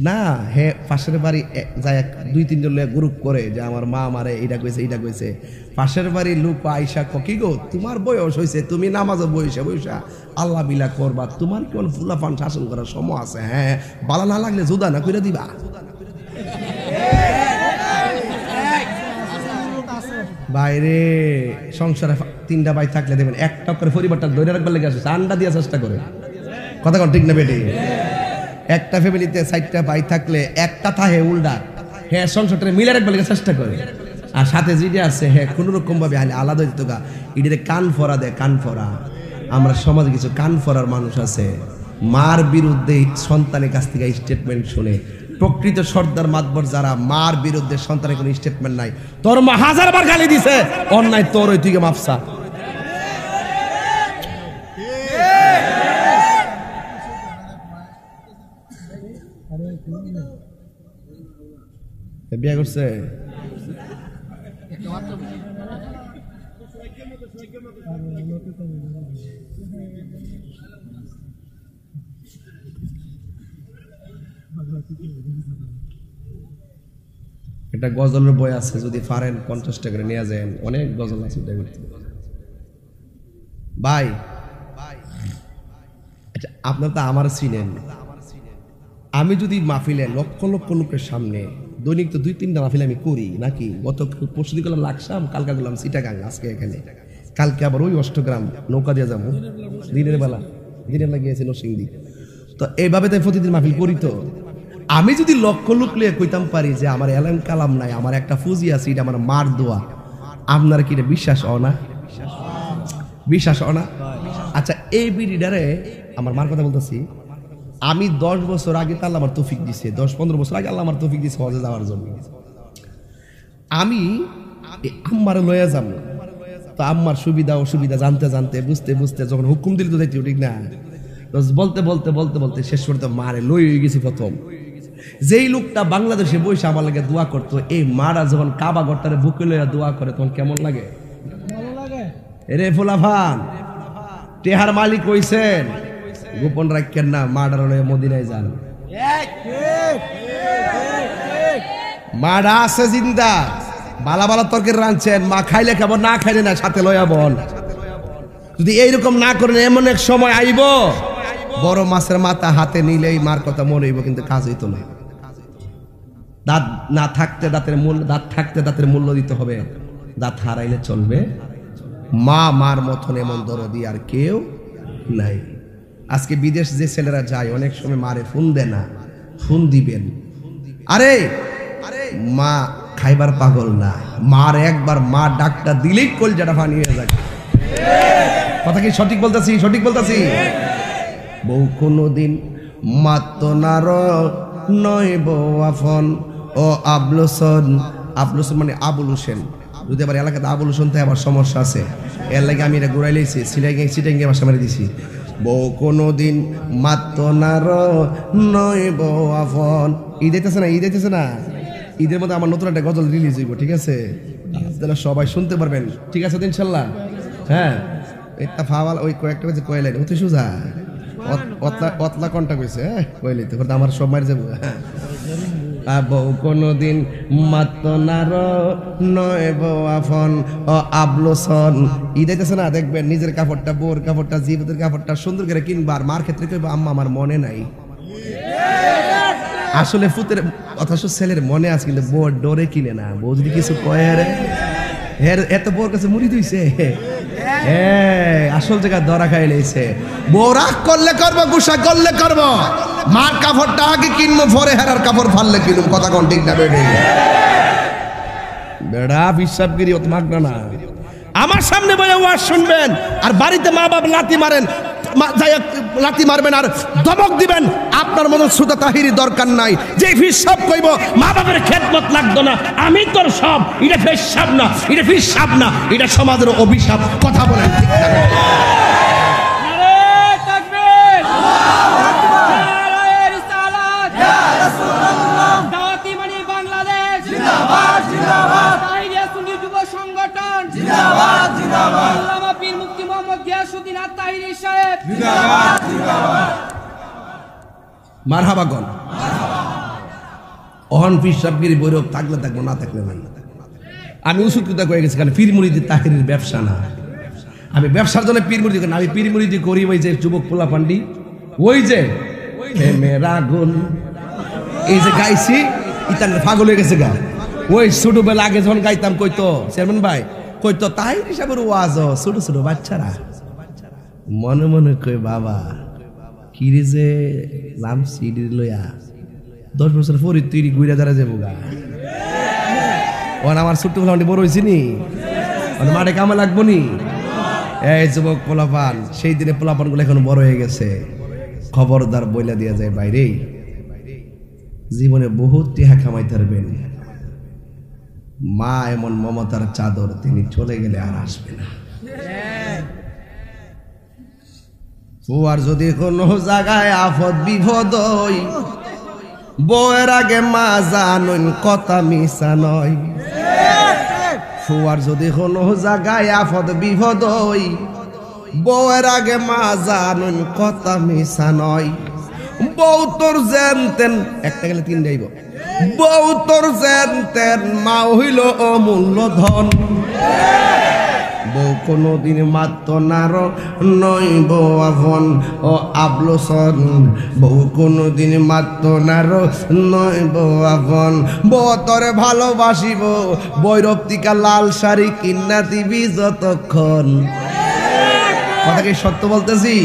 না হে পাশের বাড়ি যায় দুই তিনজন গ্রুপ করে যে আমার মা আমারে এইটা কইছে পাশের বাড়ির লোক আইসা কি গো তোমার বয়স হয়েছে তুমি নামাজে বইসা আল্লাহ বিলা করবা তোমার কোন ফুলাপান শাসন করার সময় আছে হ্যাঁ বালা না লাগলে জুদা না কইরা দিবা বাইরে সংসারে তিনটা ভাই থাকলে দেবেন একটা করে পরিবারটা ধরে রাখবার লেগে আসে আন্ডা দিয়ে চেষ্টা করে কথা কোন ঠিক না বেটি একটা ফ্যামিলিতে 4টা ভাই থাকলে একটা থাহে উল্টা হ্যাঁ সংসারটা মিলে রাখবার লেগে চেষ্টা করে আর সাথে যেটা আছে হ্যাঁ কোনো রকম ভাবে আলাদা হইতো গা এটাতে কান ফরা দেয় কান ফরা আমরা সমাজে কিছু কান ফরার মানুষ আছে মার বিরুদ্ধে সন্তানের কাছ থেকে স্টেটমেন্ট শুনে প্রকৃত সর্দার মাতবর যারা মার বিরুদ্ধে সন্তানের কোনো স্টেটমেন্ট নাই তোর মা 1000বার গালি দিছে অন্যায় তোর ওই থেকে মাপসা বিয়ে করছে একটা গজলের বই আছে যদি পারেন 50 টাকা করে নিয়ে যান অনেক গজল আছে ভাই আচ্ছা আপনার তো আমার চিনেন আমি যদি মাহফিলে লক্ষ লক্ষ লোকের সামনে দৈনিক তো 2-3টা মাহফিল আমি করি নাকি গত পরশু দিন করলাম লাকসাম কালকে গেলাম চিটাগাং আজকে এখানে কালকে আবার ওই অষ্টগ্রাম নৌকা দিয়ে যাবো দিনের বেলা দিনের লাগিয়েছে নরসিংদী তো এইভাবে তাই প্রতিদিন মাহফিল করি তো আমি যদি লক্ষ লোক লিয়ে কইতাম পারি যে আমার এলাম কালাম নাই আমার একটা ফুজি আছে এটা আমার মার দোয়া আপনারা কি এটা বিশ্বাস হয় না আচ্ছা এই বিড়িডারে আমার মার কথা বলতেছি আমি 10 বছর আগে আল্লাহ আমার তৌফিক দিছে 10-15 বছর আগে আল্লাহ আমার তৌফিক দিছে হজে যাওয়ার জন্য আমি আম্মার লয়ে যাব তো আম্মার সুবিধা অসুবিধা জানতে জানতে বুঝতে বুঝতে যখন হুকুম দিল তো যাইতে ঠিক না বলতে বলতে বলতে বলতে শেষ করতে মারে লই হয়ে গেছি প্রথম যেই লোকটা বাংলাদেশে বসে আমার লাগে দোয়া করতো এই মারা যখন কাবা ঘরটারে বুকে লইয়া দোয়া করে তখন কেমন লাগে রে ফুলাফান টেহার মালিক হইছেন গোপন রাখেন না মাডার লইয়া মদিনায় যান মাডা আছে জিন্দা বালা বালা তরকারি রাঁধছেন মা খাইলে খাবো না খাইলে না সাথে লইয়া বল যদি এইরকম না করেন এমন এক সময় আইব বড় মাছের মাথা হাতে নিলেই মার কথা মনে হইব কিন্তু কাজ হইতো না দাঁত না থাকতে দাঁতের মূল্য দাঁত থাকতে দাঁতের মূল্য দিতে হবে দাঁত হারাইলে চলবে মা মার মতন এমন দরদি আর কেউ নাই আজকে বিদেশ যে ছেলেরা যায় অনেক সময় মারে ফোন দেয় না ফোন দিবেন আরে মা খাইবার পাগল না মার একবার মা ডাকটা দিলেই কলজাটা ফানি হয়ে যায় কথা কি সঠিক বলতাছি বউ কোনদিন মাত্র নার নয় বউ আফন ও আবলুসন মানে আবুল হোসেন যদি আবার এলাকাতে আবুল হোসেন তাই আবার সমস্যা আছে এর লাগে আমি এটা ঘুরাই লেছি সিটাই বাসা মারি দিছি বউ কোনদিন মাত্র নার নয় বউ আফন ঈদ আইতেছে না ঈদের মধ্যে আমার নতুন একটা গজল রিলিজ হইব ঠিক আছে তাহলে সবাই শুনতে পারবেন ঠিক আছে ইনশাল্লাহ হ্যাঁ একটা ফাওয়াল ওই কয়েকটা বেজে কয়লেন অতি সুজা অতলা কন্টা কইছে কইলে তো আমার সব মারি যাবো বউ কোনদিন মাত্র নার নয় বউ আফন ও আবলোসন ঈদ আইতেছে না দেখবেন নিজের কাপড়টা বোর কাপড়টা জীবদের কাপড়টা সুন্দর করে কিনবার মার ক্ষেত্রে কইব আম্মা আমার মনে নাই আসলে ফুতের অথচ ছেলের মনে আছে কিন্তু বউ ডরে কিনে না বউ যদি কিছু কয়ে এত বউর কাছে মুড়ি দিয়েছে আসল জায়গায় ধরা খাই লেছে বউ রাগ করলে করবো গুসা করলে করবো মার কাপড়টা আগে কিনবো পরে হেরার কাপড় ফাললে কিনুম কথা কোন ঠিক না বেড়া বিশ্বাসগিরি অত মাগনা না আমার সামনে বলে ওয়াজ শুনবেন আর বাড়িতে মা বাবা লাথি মারেন লাথি মারবেন আর ধমক দিবেন। আপনার মতো শ্রোতা তাহিরি দরকার নাই যে ফিসাব কইব মা বাবার খেদমত লাগতো না, আমি তোর সব। এটা ফিসাব না, এটা ফিসাব না, এটা সমাজের অভিশাপ। কথা বলেন ঠিক না? মারহাবাগন অহন ফিসাবগিরি বৈরব থাকলে থাকবো, না থাকলে নাই। আমি উসুকিতা কয়ে গেছি, কারণ পীর মুরিদি তাহিরির ব্যবসা না। আমি ব্যবসার জন্য পীর মুরিদি করি না, আমি পীর মুরিদি করি ওই যে যুবক পোলা পান্ডি, ওই যে মেরা গুল এই যে গাইছি ইতান পাগল হয়ে গেছে গা। ওই ছোটবেলা আগে যখন গাইতাম কইতো চেয়ারম্যান ভাই, কইতো তাহির হিসাবের ওয়াজ ছোট ছোট বাচ্চারা মনে মনে কই বাবা কিরে যে নাম সিডি লইয়া 10 বছর পরে তুই ঘুরে দাঁড়া যাবো গা। ওর আমার ছোট্ট পোলাপান বড় হয়েছি নি, মাঠে কামে লাগবো নি। এই যুবক পোলাপান, সেই দিনে পোলাপান গুলো এখন বড় হয়ে গেছে। খবরদার বইলা দিয়া যায় বাইরে, জীবনে বহুত টিহা কামাইতে পারবেন, মা এমন মমতার চাদর, তিনি চলে গেলে আর আসবে না। ফুয়ার যদি কোনো জায়গায় আফদ বিপদ হই, বউয়ের আগে মা জানুন কথা মিশা নয়। ফুয়ার যদি কোনো জায়গায় আফদ বিপদ হই, বউয়ের আগে মা জানুন কথা মিশা নয়। বউ তোর জেনতেন একটা গেলে 3 যাইব, বউ তোর জেনতেন মা হইল অমূল্য ধন। বউ কোনদিন মাত্র নার নয় বউ আফন ও আবলোসন। বউ কোনদিন মাত্র নার নয় বউ আফন। বউ তরে ভালোবাসিব বৈরপ্তিকা লাল শাড়ি কিন্না দিবি যতক্ষণ। কথা কি সত্য বলতেছি?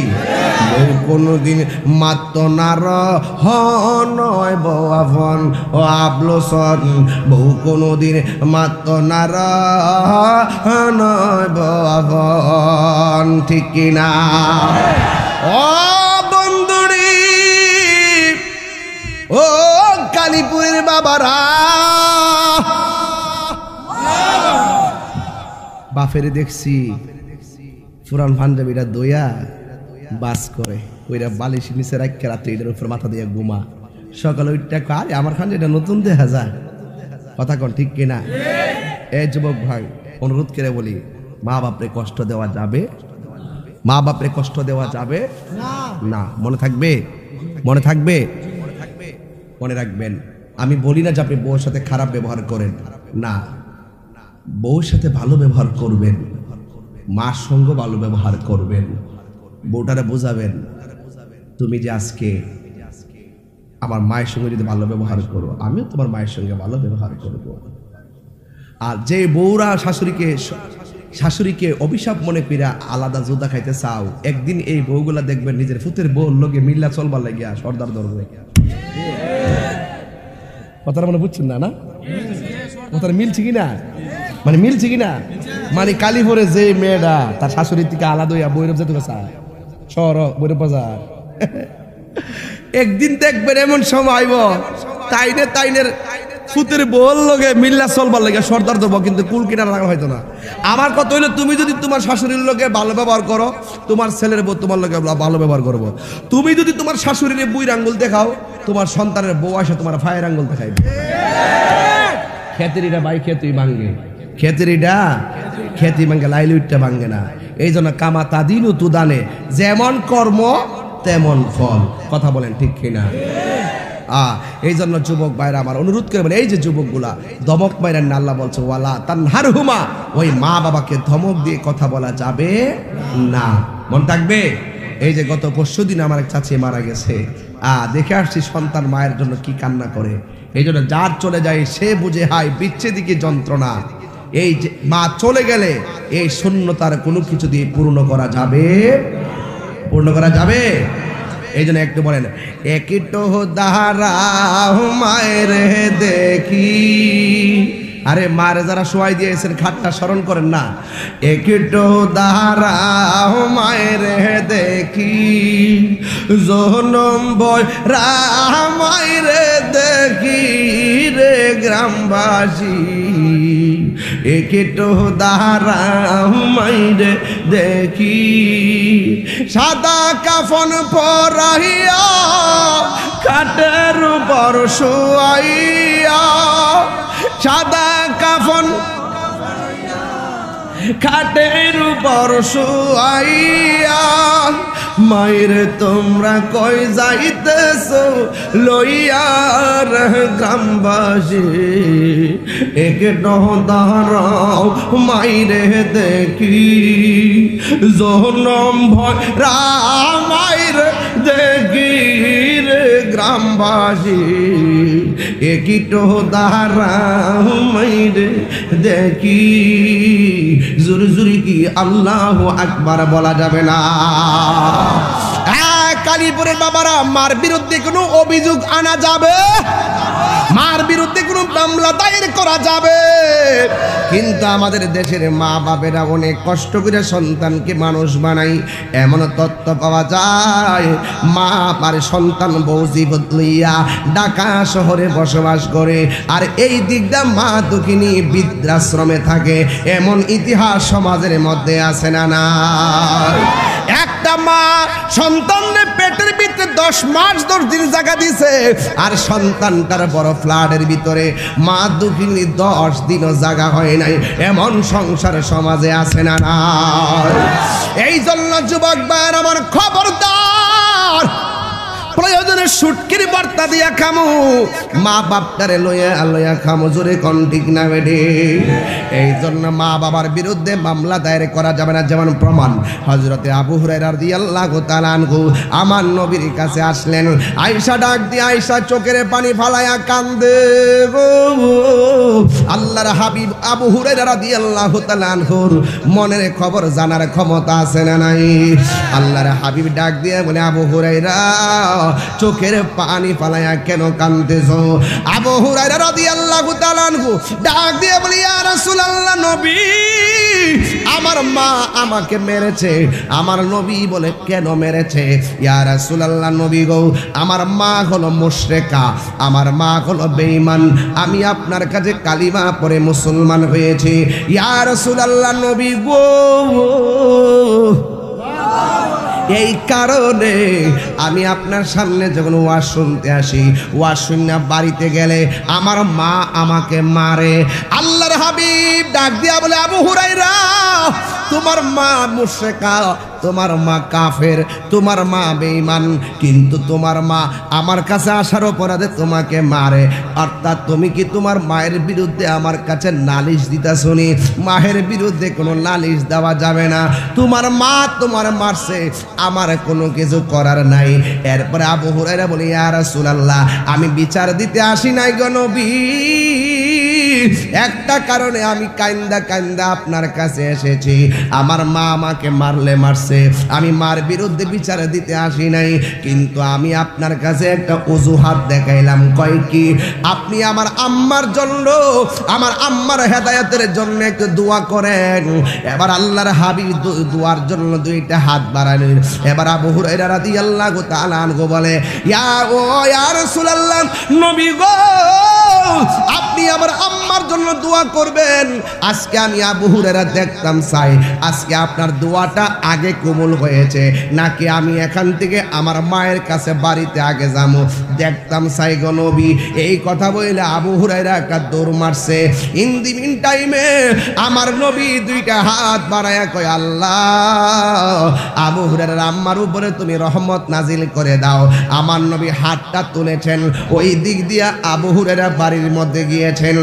বউ কোনদিন মাত্র নার নয় বউ আফন ও আবলোসন। বউ কোনদিন মাত্র নার নয় বউ আফন। ঠিক কিনা? ও বন্ধুরি, ও কালীপুরের বাবারা, বাফেরে দেখছি পুরান পাঞ্জাবিরা দইয়া বাস করে, ওইরা বালিশ নিচে রাখতে রাত্রে এটার উপর মাথা দিয়ে ঘুমা। সকালে ওইটা আরে আমার খান এটা নতুন দেখা যায়। কথা কন ঠিক কিনা? এই যুবক ভাই, অনুরোধ করে বলি, মা বাপরে কষ্ট দেওয়া যাবে? মা বাপরে কষ্ট দেওয়া যাবে না। মনে থাকবে? মনে থাকবে? মনে রাখবেন, আমি বলি না যে আপনি বউর সাথে খারাপ ব্যবহার করেন, না, বউর সাথে ভালো ব্যবহার করবেন, মার সঙ্গে ভালো ব্যবহার করবেন। বউটারে বোঝাবেন, তুমি যে আজকে আমার মায়ের সঙ্গে যদি ভালো ব্যবহার করো, আমিও তোমার মায়ের সঙ্গে ভালো ব্যবহার করব। আর যে বউরা শাশুড়িকে অভিশাপ মনে কইরা আলাদা জুদা খাইতে চাও, একদিন এই বউগুলা দেখবেন নিজের ফুতের বউর লোকে মিল্লা চলবার লাগিয়া সর্দার ধরবে। কথাটা মনে বুঝছেন না? না কথাটা মিলছে কিনা? মানে মিলছে কিনা? মানে কালীপুরে যে মেয়েটা তার শাশুড়ির থেকে আলাদা হইয়া বৈরব যেতে চায়, শহর বৈরব বাজার, একদিন দেখবেন এমন সময় তাইনের ফুতের বল লগে মিল্লা চলবার লাগে সর্দার দেবো, কিন্তু কুল কিনার লাগা হয়তো না। আমার কথা হইলো, তুমি যদি তোমার শাশুড়ির লোকে ভালো ব্যবহার করো, তোমার ছেলের বউ তোমার লোকে ভালো ব্যবহার করবো। তুমি যদি তোমার শাশুড়ির বুইর আঙ্গুল দেখাও, তোমার সন্তানের বউ আসে তোমার ফায়ের আঙ্গুল দেখাইবে। খেতেরিটা বাই খেতুই ভাঙ্গে, খেতেরিটা খেতি ভাঙ্গে, লাইলুইটটা ভাঙ্গে না। এই জন্য কামা তাদিনু তুদানে, যেমন কর্ম তেমন ফল। কথা বলেন ঠিক কিনা? এই জন্য যুবক ভাইরা আমার অনুরোধ করবেন, এই যে যুবকগুলা ধমক মাইরেন না। আল্লাহ বলছে ওয়ালা তানহারহুমা, ওই মা বাবাকে ধমক দিয়ে কথা বলা যাবে না। মন থাকবে? এই যে গত পরশুদিন আমার এক চাচি মারা গেছে, দেখে আসছি সন্তান মায়ের জন্য কি কান্না করে। এই জন্য যার চলে যায় সে বুঝে হায় বিচ্ছেদিকে যন্ত্রণা। এই যে মা চলে গেলে এই শূন্যতার কোনো কিছু দিয়ে পূর্ণ করা যাবে? পূর্ণ করা যাবে? এই জন্য একটু বলেন, একটু দাঁড়াও মায়ের দেখি। আরে মারে যারা শোয়াই দিয়েছেন খাটটা স্মরণ করেন না। একটু দাঁড়াও মায়ের দেখি, জনম ভয় রামাই রে দেখি রে গ্রামবাসী একেটো দাঁড়াও মাইরে দেখি সাদা কাফন পরাইয়া খাটের উপর শুয়াইয়া সাদা কাফন খাটের উপর শুয়াইয়া মায়ের তোমরা কই যাইতেছো লইয়ার গ্রামবাসী একে দাঁড়াও মাইরে দেখি জনম ভয় রামাইর দেখি রে গ্রামবাসী একই তো দাঁড়াও মাইরে দেখি জোরে জোরে কি আল্লাহু আকবার বলা যাবে না? কালীপুরের বাবারা, মার বিরুদ্ধে কোনো অভিযোগ আনা যাবে, মার বিরুদ্ধে কোনো মামলা দায়ের করা যাবে, কিন্তু আমাদের দেশের মা বাবেরা অনেক কষ্ট করে সন্তানকে মানুষ বানাই। এমন তথ্য পাওয়া যায় মা আর সন্তান বৌজিবত লইয়া ঢাকা শহরে বসবাস করে, আর এই দিকটা মা দুঃখিনী বৃদ্ধাশ্রমে থাকে। এমন ইতিহাস সমাজের মধ্যে আছে না? না, একটা মা সন্তানের পেটের ভিতরে 10 মাস 10 দিন জায়গা দিছে, আর সন্তানটার বড় ফ্ল্যাটের ভিতরে মা দুঃখিনী 10 দিনও জায়গা হয় নাই। এমন সংসার সমাজে আছে না? না, এই জন্য যুবক ভাইয়ের আমার খবরদার, প্রয়োজনে সুটকির বার্তা দিয়া খামু, মা বাপটারে লইয়া খামু। জোরে কোন ঠিক না বেডে? এই জন্য মা বাবার বিরুদ্ধে মামলা দায়ের করা যাবে না। যেমন প্রমাণ, হযরতে আবু হুরায়রা রাদিয়াল্লাহু তাআলা আনহু আমার নবীর কাছে আসলেন। আয়েশা ডাক দিয়ে, আয়েশা চোখের পানি ফালায়া কান্দে গো। আল্লাহর হাবিব আবু হুরায়রা রাদিয়াল্লাহু তাআলা আনহুর মনের খবর জানার ক্ষমতা আছে না নাই? আল্লাহর হাবিব ডাক দিয়ে বলে, আবু হুরায়রা চোখের পানি ফালায়া কেন কাঁদতেছো? আবু হুরায়রা রাদিয়াল্লাহু তাআলা আনহু ডাক দিয়ে বলে, ইয়া রাসূলুল্লাহ, নবী আমার মা আমাকে মেরেছে। আমার নবী বলে, কেন মেরেছে? ইয়া রাসূলুল্লাহ, নবী গো, আমার মা হলো মুশরিকা, আমার মা হলো বেঈমান, আমি আপনার কাছে কালিমা পড়ে মুসলমান হয়েছি। ইয়া রাসূলুল্লাহ, নবী গো, এই কারণে আমি আপনার সামনে যখন ওয়াজ শুনতে আসি, ওয়াজ শুনে বাড়িতে গেলে আমার মা আমাকে মারে। আল্লাহর হাবিব ডাক দিয়া বলে, আবু হুরায়রা, তোমার মা মুশরিকা, তোমার মা কাফের, তোমার মা বেঈমান, কিন্তু তোমার মা আমার কাছে আসার অপরাধে তোমাকে মারে। অর্থাৎ তুমি কি তোমার মায়ের বিরুদ্ধে আমার কাছে নালিশ দিতেছো? নি, মায়ের বিরুদ্ধে কোনো নালিশ দেওয়া যাবে না। তোমার মা তোমার মারছে, আমার কোনো কিছু করার নাই। এরপরে আবু হুরায়রা বলে, ইয়া রাসূলুল্লাহ, আমি বিচার দিতে আসি নাই গো নবী, একটা কারণে আমি কান্দা কান্দা আপনার কাছে এসেছি। আমার মা আমাকে মারলে মারছে, আমি মার বিরুদ্ধে বিচার দিতে আসি নাই, কিন্তু আমি আপনার কাছে একটা অজুহাত দেখাইলাম। কয় কি? আপনি আমার আম্মার জন্য, আমার আম্মার হেদায়েতের জন্য একটু দোয়া করেন। এবার আল্লাহর হাবিব দোয়ার জন্য 2টা হাত বাড়ালেন। এবার আবু হুরায়রা রাদিয়াল্লাহু তাআলা আনহু বলে, ইয়া রাসূলুল্লাহ, নবী গো, আপনি আমার আম্মার জন্য দোয়া করবেন। আজকে আমি আবু হুরায়রা দেখতাম চাই, আজকে আপনার দোয়াটা আগে কবুল হয়েছে নাকি আমি এখান থেকে আমার মায়ের কাছে বাড়িতে আগে যাবো, দেখতাম চাই গো নবী। এই কথা বলে আবু হুরায়রা একটা দৌড় মারছে। ইন দি মিন টাইমে আমার নবী 2টা হাত বাড়ায়া কয়, আল্লাহ, আবু হুরায়রার আম্মার উপরে তুমি রহমত নাজিল করে দাও। আমার নবী হাতটা তুলেছেন, ওই দিক দিয়া আবু হুরায়রা বাড়ির মধ্যে গিয়েছেন।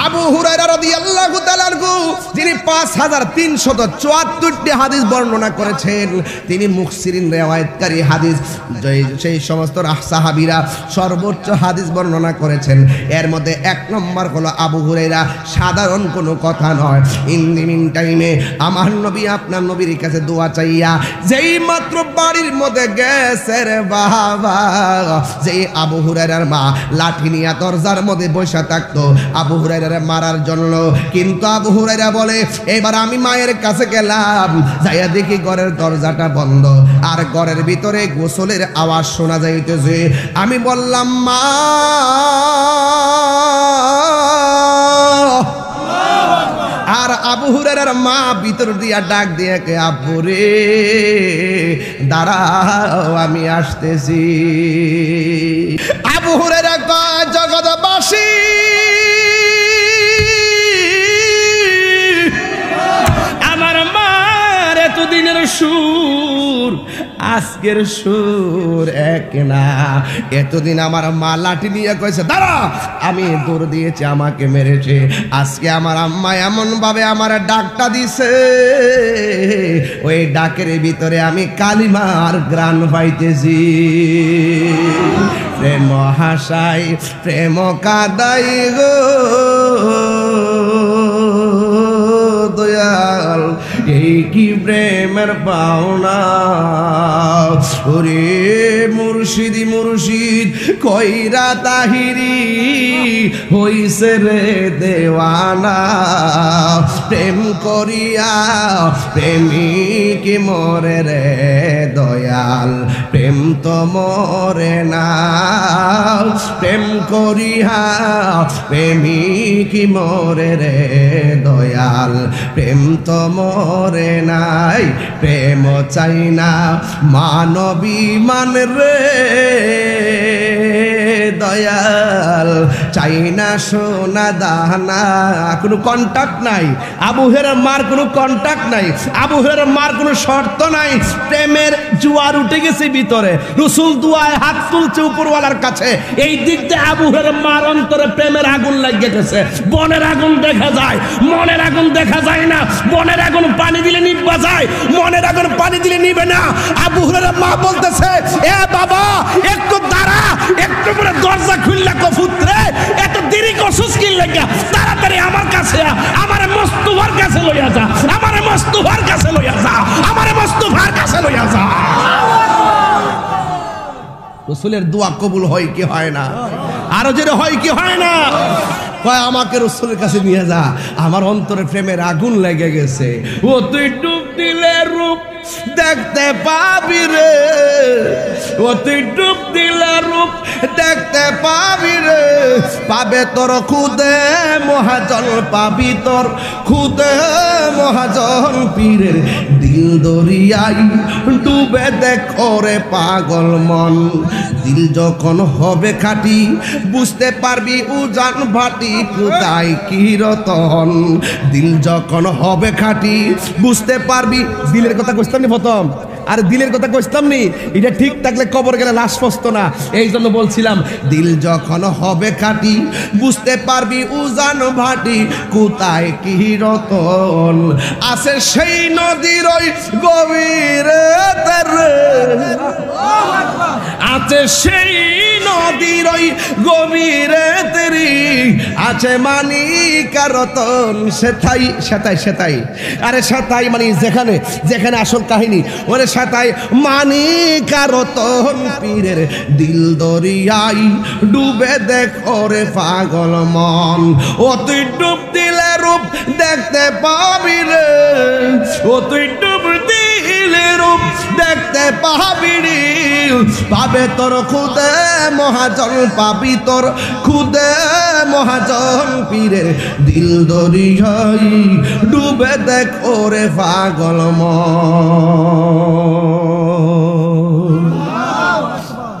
আবু হুরায়রা রাদিয়াল্লাহু তাআলা আনহু, যিনি 5374টি হাদিস বর্ণনা করেছেন, তিনি মুফসিরিন রিওয়ায়াতকারী হাদিস, সেই সমস্ত সাহাবীরা সর্বোচ্চ হাদিস বর্ণনা করেছেন। এর মধ্যে 1 নম্বর হলো আবু হুরায়রা, সাধারণ কোনো কথা নয়। ইন দি মিন টাইমে আমার নবী আপনার নবীর কাছে দোয়া চাইয়া যেই মাত্র বাড়ির মধ্যে গেছে রে বাবা, যেই আবু হুরায়রার মা লাঠি নিয়ে দরজার মধ্যে বসে থাকতো, আবু হুরায়রারে মারার জন্য। কিন্তু আবু হুরায়রা বলে এবার আমি মায়ের কাছে গেলাম, যাইয়া দেখি ঘরের দরজাটা বন্ধ আর ঘরের ভিতরে গোসলের আওয়াজ শোনা যাইতেছে। আমি বললাম মা, আর আবু হুরায়রার মা ভিতর দিয়া ডাক দিয়ে কে আব্বু রে দাঁড়াও আমি আসতেছি। আবু হুরায়রা কয় জগৎবাসী আমার মার এতদিনের সুর আজকের সুর এক না। এতদিন আমার মা লাঠি নিয়ে কইছে দাঁড়া, আমি দৌড় দিয়েছি আমাকে মেরেছে। আজকে আমার আম্মা এমন ভাবে আমার ডাকটা দিছে, ওই ডাকের ভিতরে আমি কালিমার গ্রাণ পাইতেছি। প্রেম হাসাই প্রেম কাদাই গো দয়াল, এই কি প্রেমের পাওনা। ওরে মুর্শিদি মুর্শিদ কইরা তাহিরি হইছে রে দেওয়ানা। প্রেম করিয়া প্রেমিক মরে রে দয়াল, প্রেম তো মরে না। প্রেম করিয়া প্রেমিক মরে রে দয়াল, প্রেম তো মরে নাই। প্রেম চাই না মানবী মান রে দয়াল, চাই না সোনা দানা। কোনো কন্টাক্ট নাই, আবু হুরায়রার মার কোনো কন্টাক্ট নাই, আবু হুরায়রার মার কোনো শর্ত নাই। প্রেমের জোয়ার উঠে গেছে ভিতরে, রাসূল দুয়ায় হাত তুলছে উপরওয়ালার কাছে। এই দিক দিয়ে আবু হুরায়রার মার অন্তরে প্রেমের আগুন লাগিয়ে গেছে। বনের আগুন দেখা যায়, মনের আগুন দেখা যায় না। বনের আগুন পানি দিলে নিভা যায়, মনের আগুন পানি দিলে নিবে না। আবু হুরায়রার মা বলতেছে এ বাবা একটু দাঁড়া, একটু পরে দরজা খুললা কফুত্রে, এত দেরি করছস কি লাগা? তাড়াতাড়ি আমার কাছে আমারে মুস্তাফার কাছে লইয়া যা, আমারে মুস্তাফার কাছে লইয়া যা, আমারে মুস্তাফার কাছে লইয়া যা। রাসূলের দোয়া কবুল হয় কি হয় না? আরো যেটা হয় কি হয় না? কয় আমাকে রাসূলের কাছে নিয়ে যা, আমার অন্তরে প্রেমের আগুন লেগে গেছে। ও তুই ডুব দিলে রূপ দেখতে পাবি রে, ও তুই ডুব দিলে রূপ দেখতে পাবি রে। পাবে তোর খুদে মহাজন, পাবি তোর খুদে মহাজন পীরের দিল দরিয়াই ডুবে দেখো রে পাগল মন। দিল যখন হবে খাঁটি বুঝতে পারবি উজান ভাটি কোথায় কি রতন। দিল যখন হবে খাঁটি বুঝতে পারবি। দিলের কথা কইতাম নি প্রথম, আর দিলের কথা কইতাম নি, এটা ঠিক থাকলে কবর গেলে লাশ পচতো না। এই জন্য বলছিলাম দিল যখন হবে খাঁটি বুঝতে পারবি উজান ভাটি কোথায় কি রতন। আছে সেই নদীর ওই গভীরে আছে সেই নদীর ওই গভীরে তেরি আছে মানিক আর রতন। সেটাই সেটাই সেটাই আরে সেটাই মানে যেখানে যেখানে আসল কাহিনী, ওরে সেটাই মানিক আর রতন পীরের দিল দরিয়াই ডুবে দেখো রে পাগল মন। ও তুই ডুব দিলে রূপ দেখতে পাবি রে, ও তুই ডুব দিলে রূপ দেখতে পাবি রে। পাবে তোর খুদে মহাজন, পাবি তোর খুদে মহাজন পীরের দিল দরিয়াই ডুবে দেখো রে পাগল মন।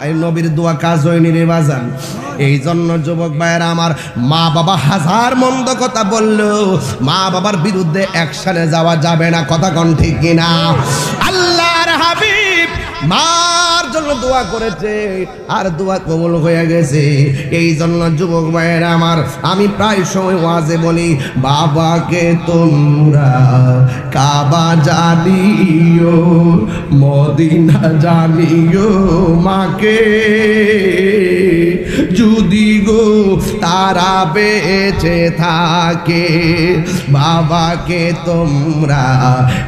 এই নবীর দোয়া কাজ হয়নি রে বাজান। এই জন্য যুবক ভাইয়েরা আমার, মা বাবা হাজার মন্দ কথা বললো, মা বাবার বিরুদ্ধে অ্যাকশনে যাওয়া যাবে না। কথা কোন ঠিক কিনা? আল্লাহর হাবিব মার জন্য দোয়া করেছে আর দোয়া কবুল হয়ে গেছে। এই জন্য যুবক ভাইয়েরা আমার, আমি প্রায় সময় ওয়াজে বলি বাবাকে তোমরা কাবা জানিও, মদিনা জানিও, মাকে যদি গো তারা বেঁচে থাকে। বাবাকে তোমরা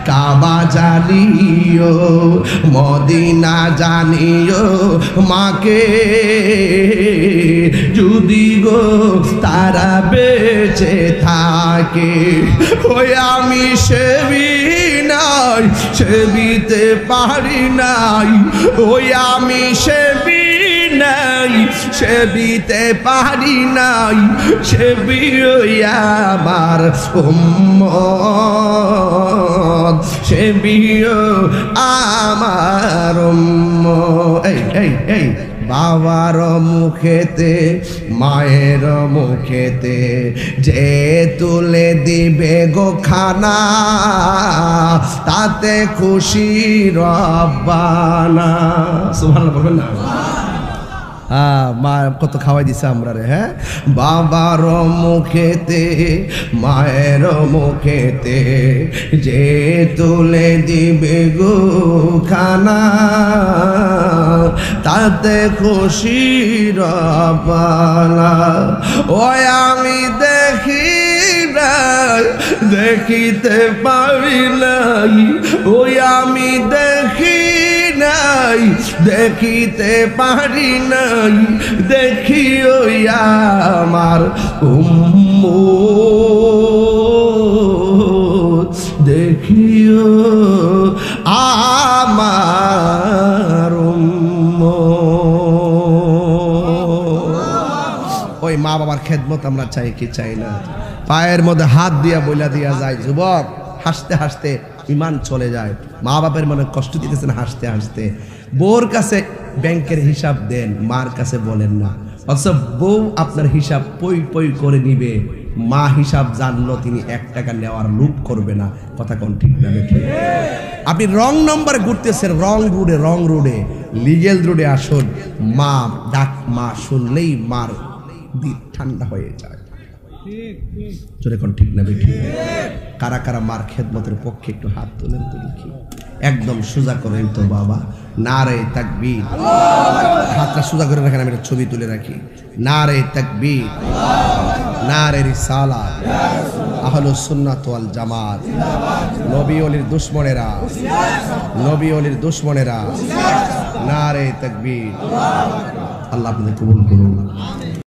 কাবা জানিও, মদিনা জানিও, মাকে যদি গো তারা বেঁচে থাকে। ওই আমি সেবি নাই, সেবিতে পারি নাই, ওই আমি সেবি নাই, সেবিতে পারি নাই, সেবি ওই আমার উম্মত, সেবি আমার উম্মত। এই বাবার মুখেতে মায়ের মুখেতে যে তুলে দিবে গো খানা, তাতে খুশি রব্বানা। সুবহানাল্লাহ বলবেন না? মা কত খাওয়াই দিছে আমরা রে। হ্যাঁ, বাবার মুখেতে মায়ের মুখেতে যে তুলে দিবে গো খানা, তাতে খুশি রব্বানা। ওই আমি দেখি নাই, দেখিতে পারি নাই, ওই আমি দেখি নাই, দেখিতে পারি নাই, দেখি ওই আমার উম্মত, দেখিও আমার উম্মত। ওই মা বাবার খেদমত আমরা চাই কি চাই না? পায়ের মধ্যে হাত দিয়া বইলা দিয়া যায়, যুবক হাসতে হাসতে ইমান চলে যায়। মা বাপের মনে কষ্ট দিতেছেন হাসতে হাসতে। বউর কাছে ব্যাংকের হিসাব দেন, মার কাছে বলেন না। অথচ বউ আপনার হিসাব পই পই করে নিবে, মা হিসাব জানলো তিনি 1 টাকা নেওয়ার লোভ করবে না। কথা কোন ঠিক না? আপনি রং নাম্বার ঘুরতেছেন, রং রোডে লিগেল রোডে আসুন। মা ডাক, মা শুনলেই মার দিল ঠান্ডা হয়ে যায়। জোরে কোন ঠিক না? বেঠিক? কারা কারা মার খেদমতের পক্ষে একটু হাত তোলেন তো দেখি। একদম সোজা করেন তো বাবা। নারে তাকবীর। হাতটা সোজা করে রাখেন, আমি একটা ছবি তুলে রাখি। নারে তাকবীর, নারে রিসালাত, আহলুস সুন্নাত ওয়াল জামাত। নবী ওলির দুশমনেরা, নবী ওলির দুশমনেরা, নারে তাকবীর। আল্লাহ আপনাদের কবুল করুন।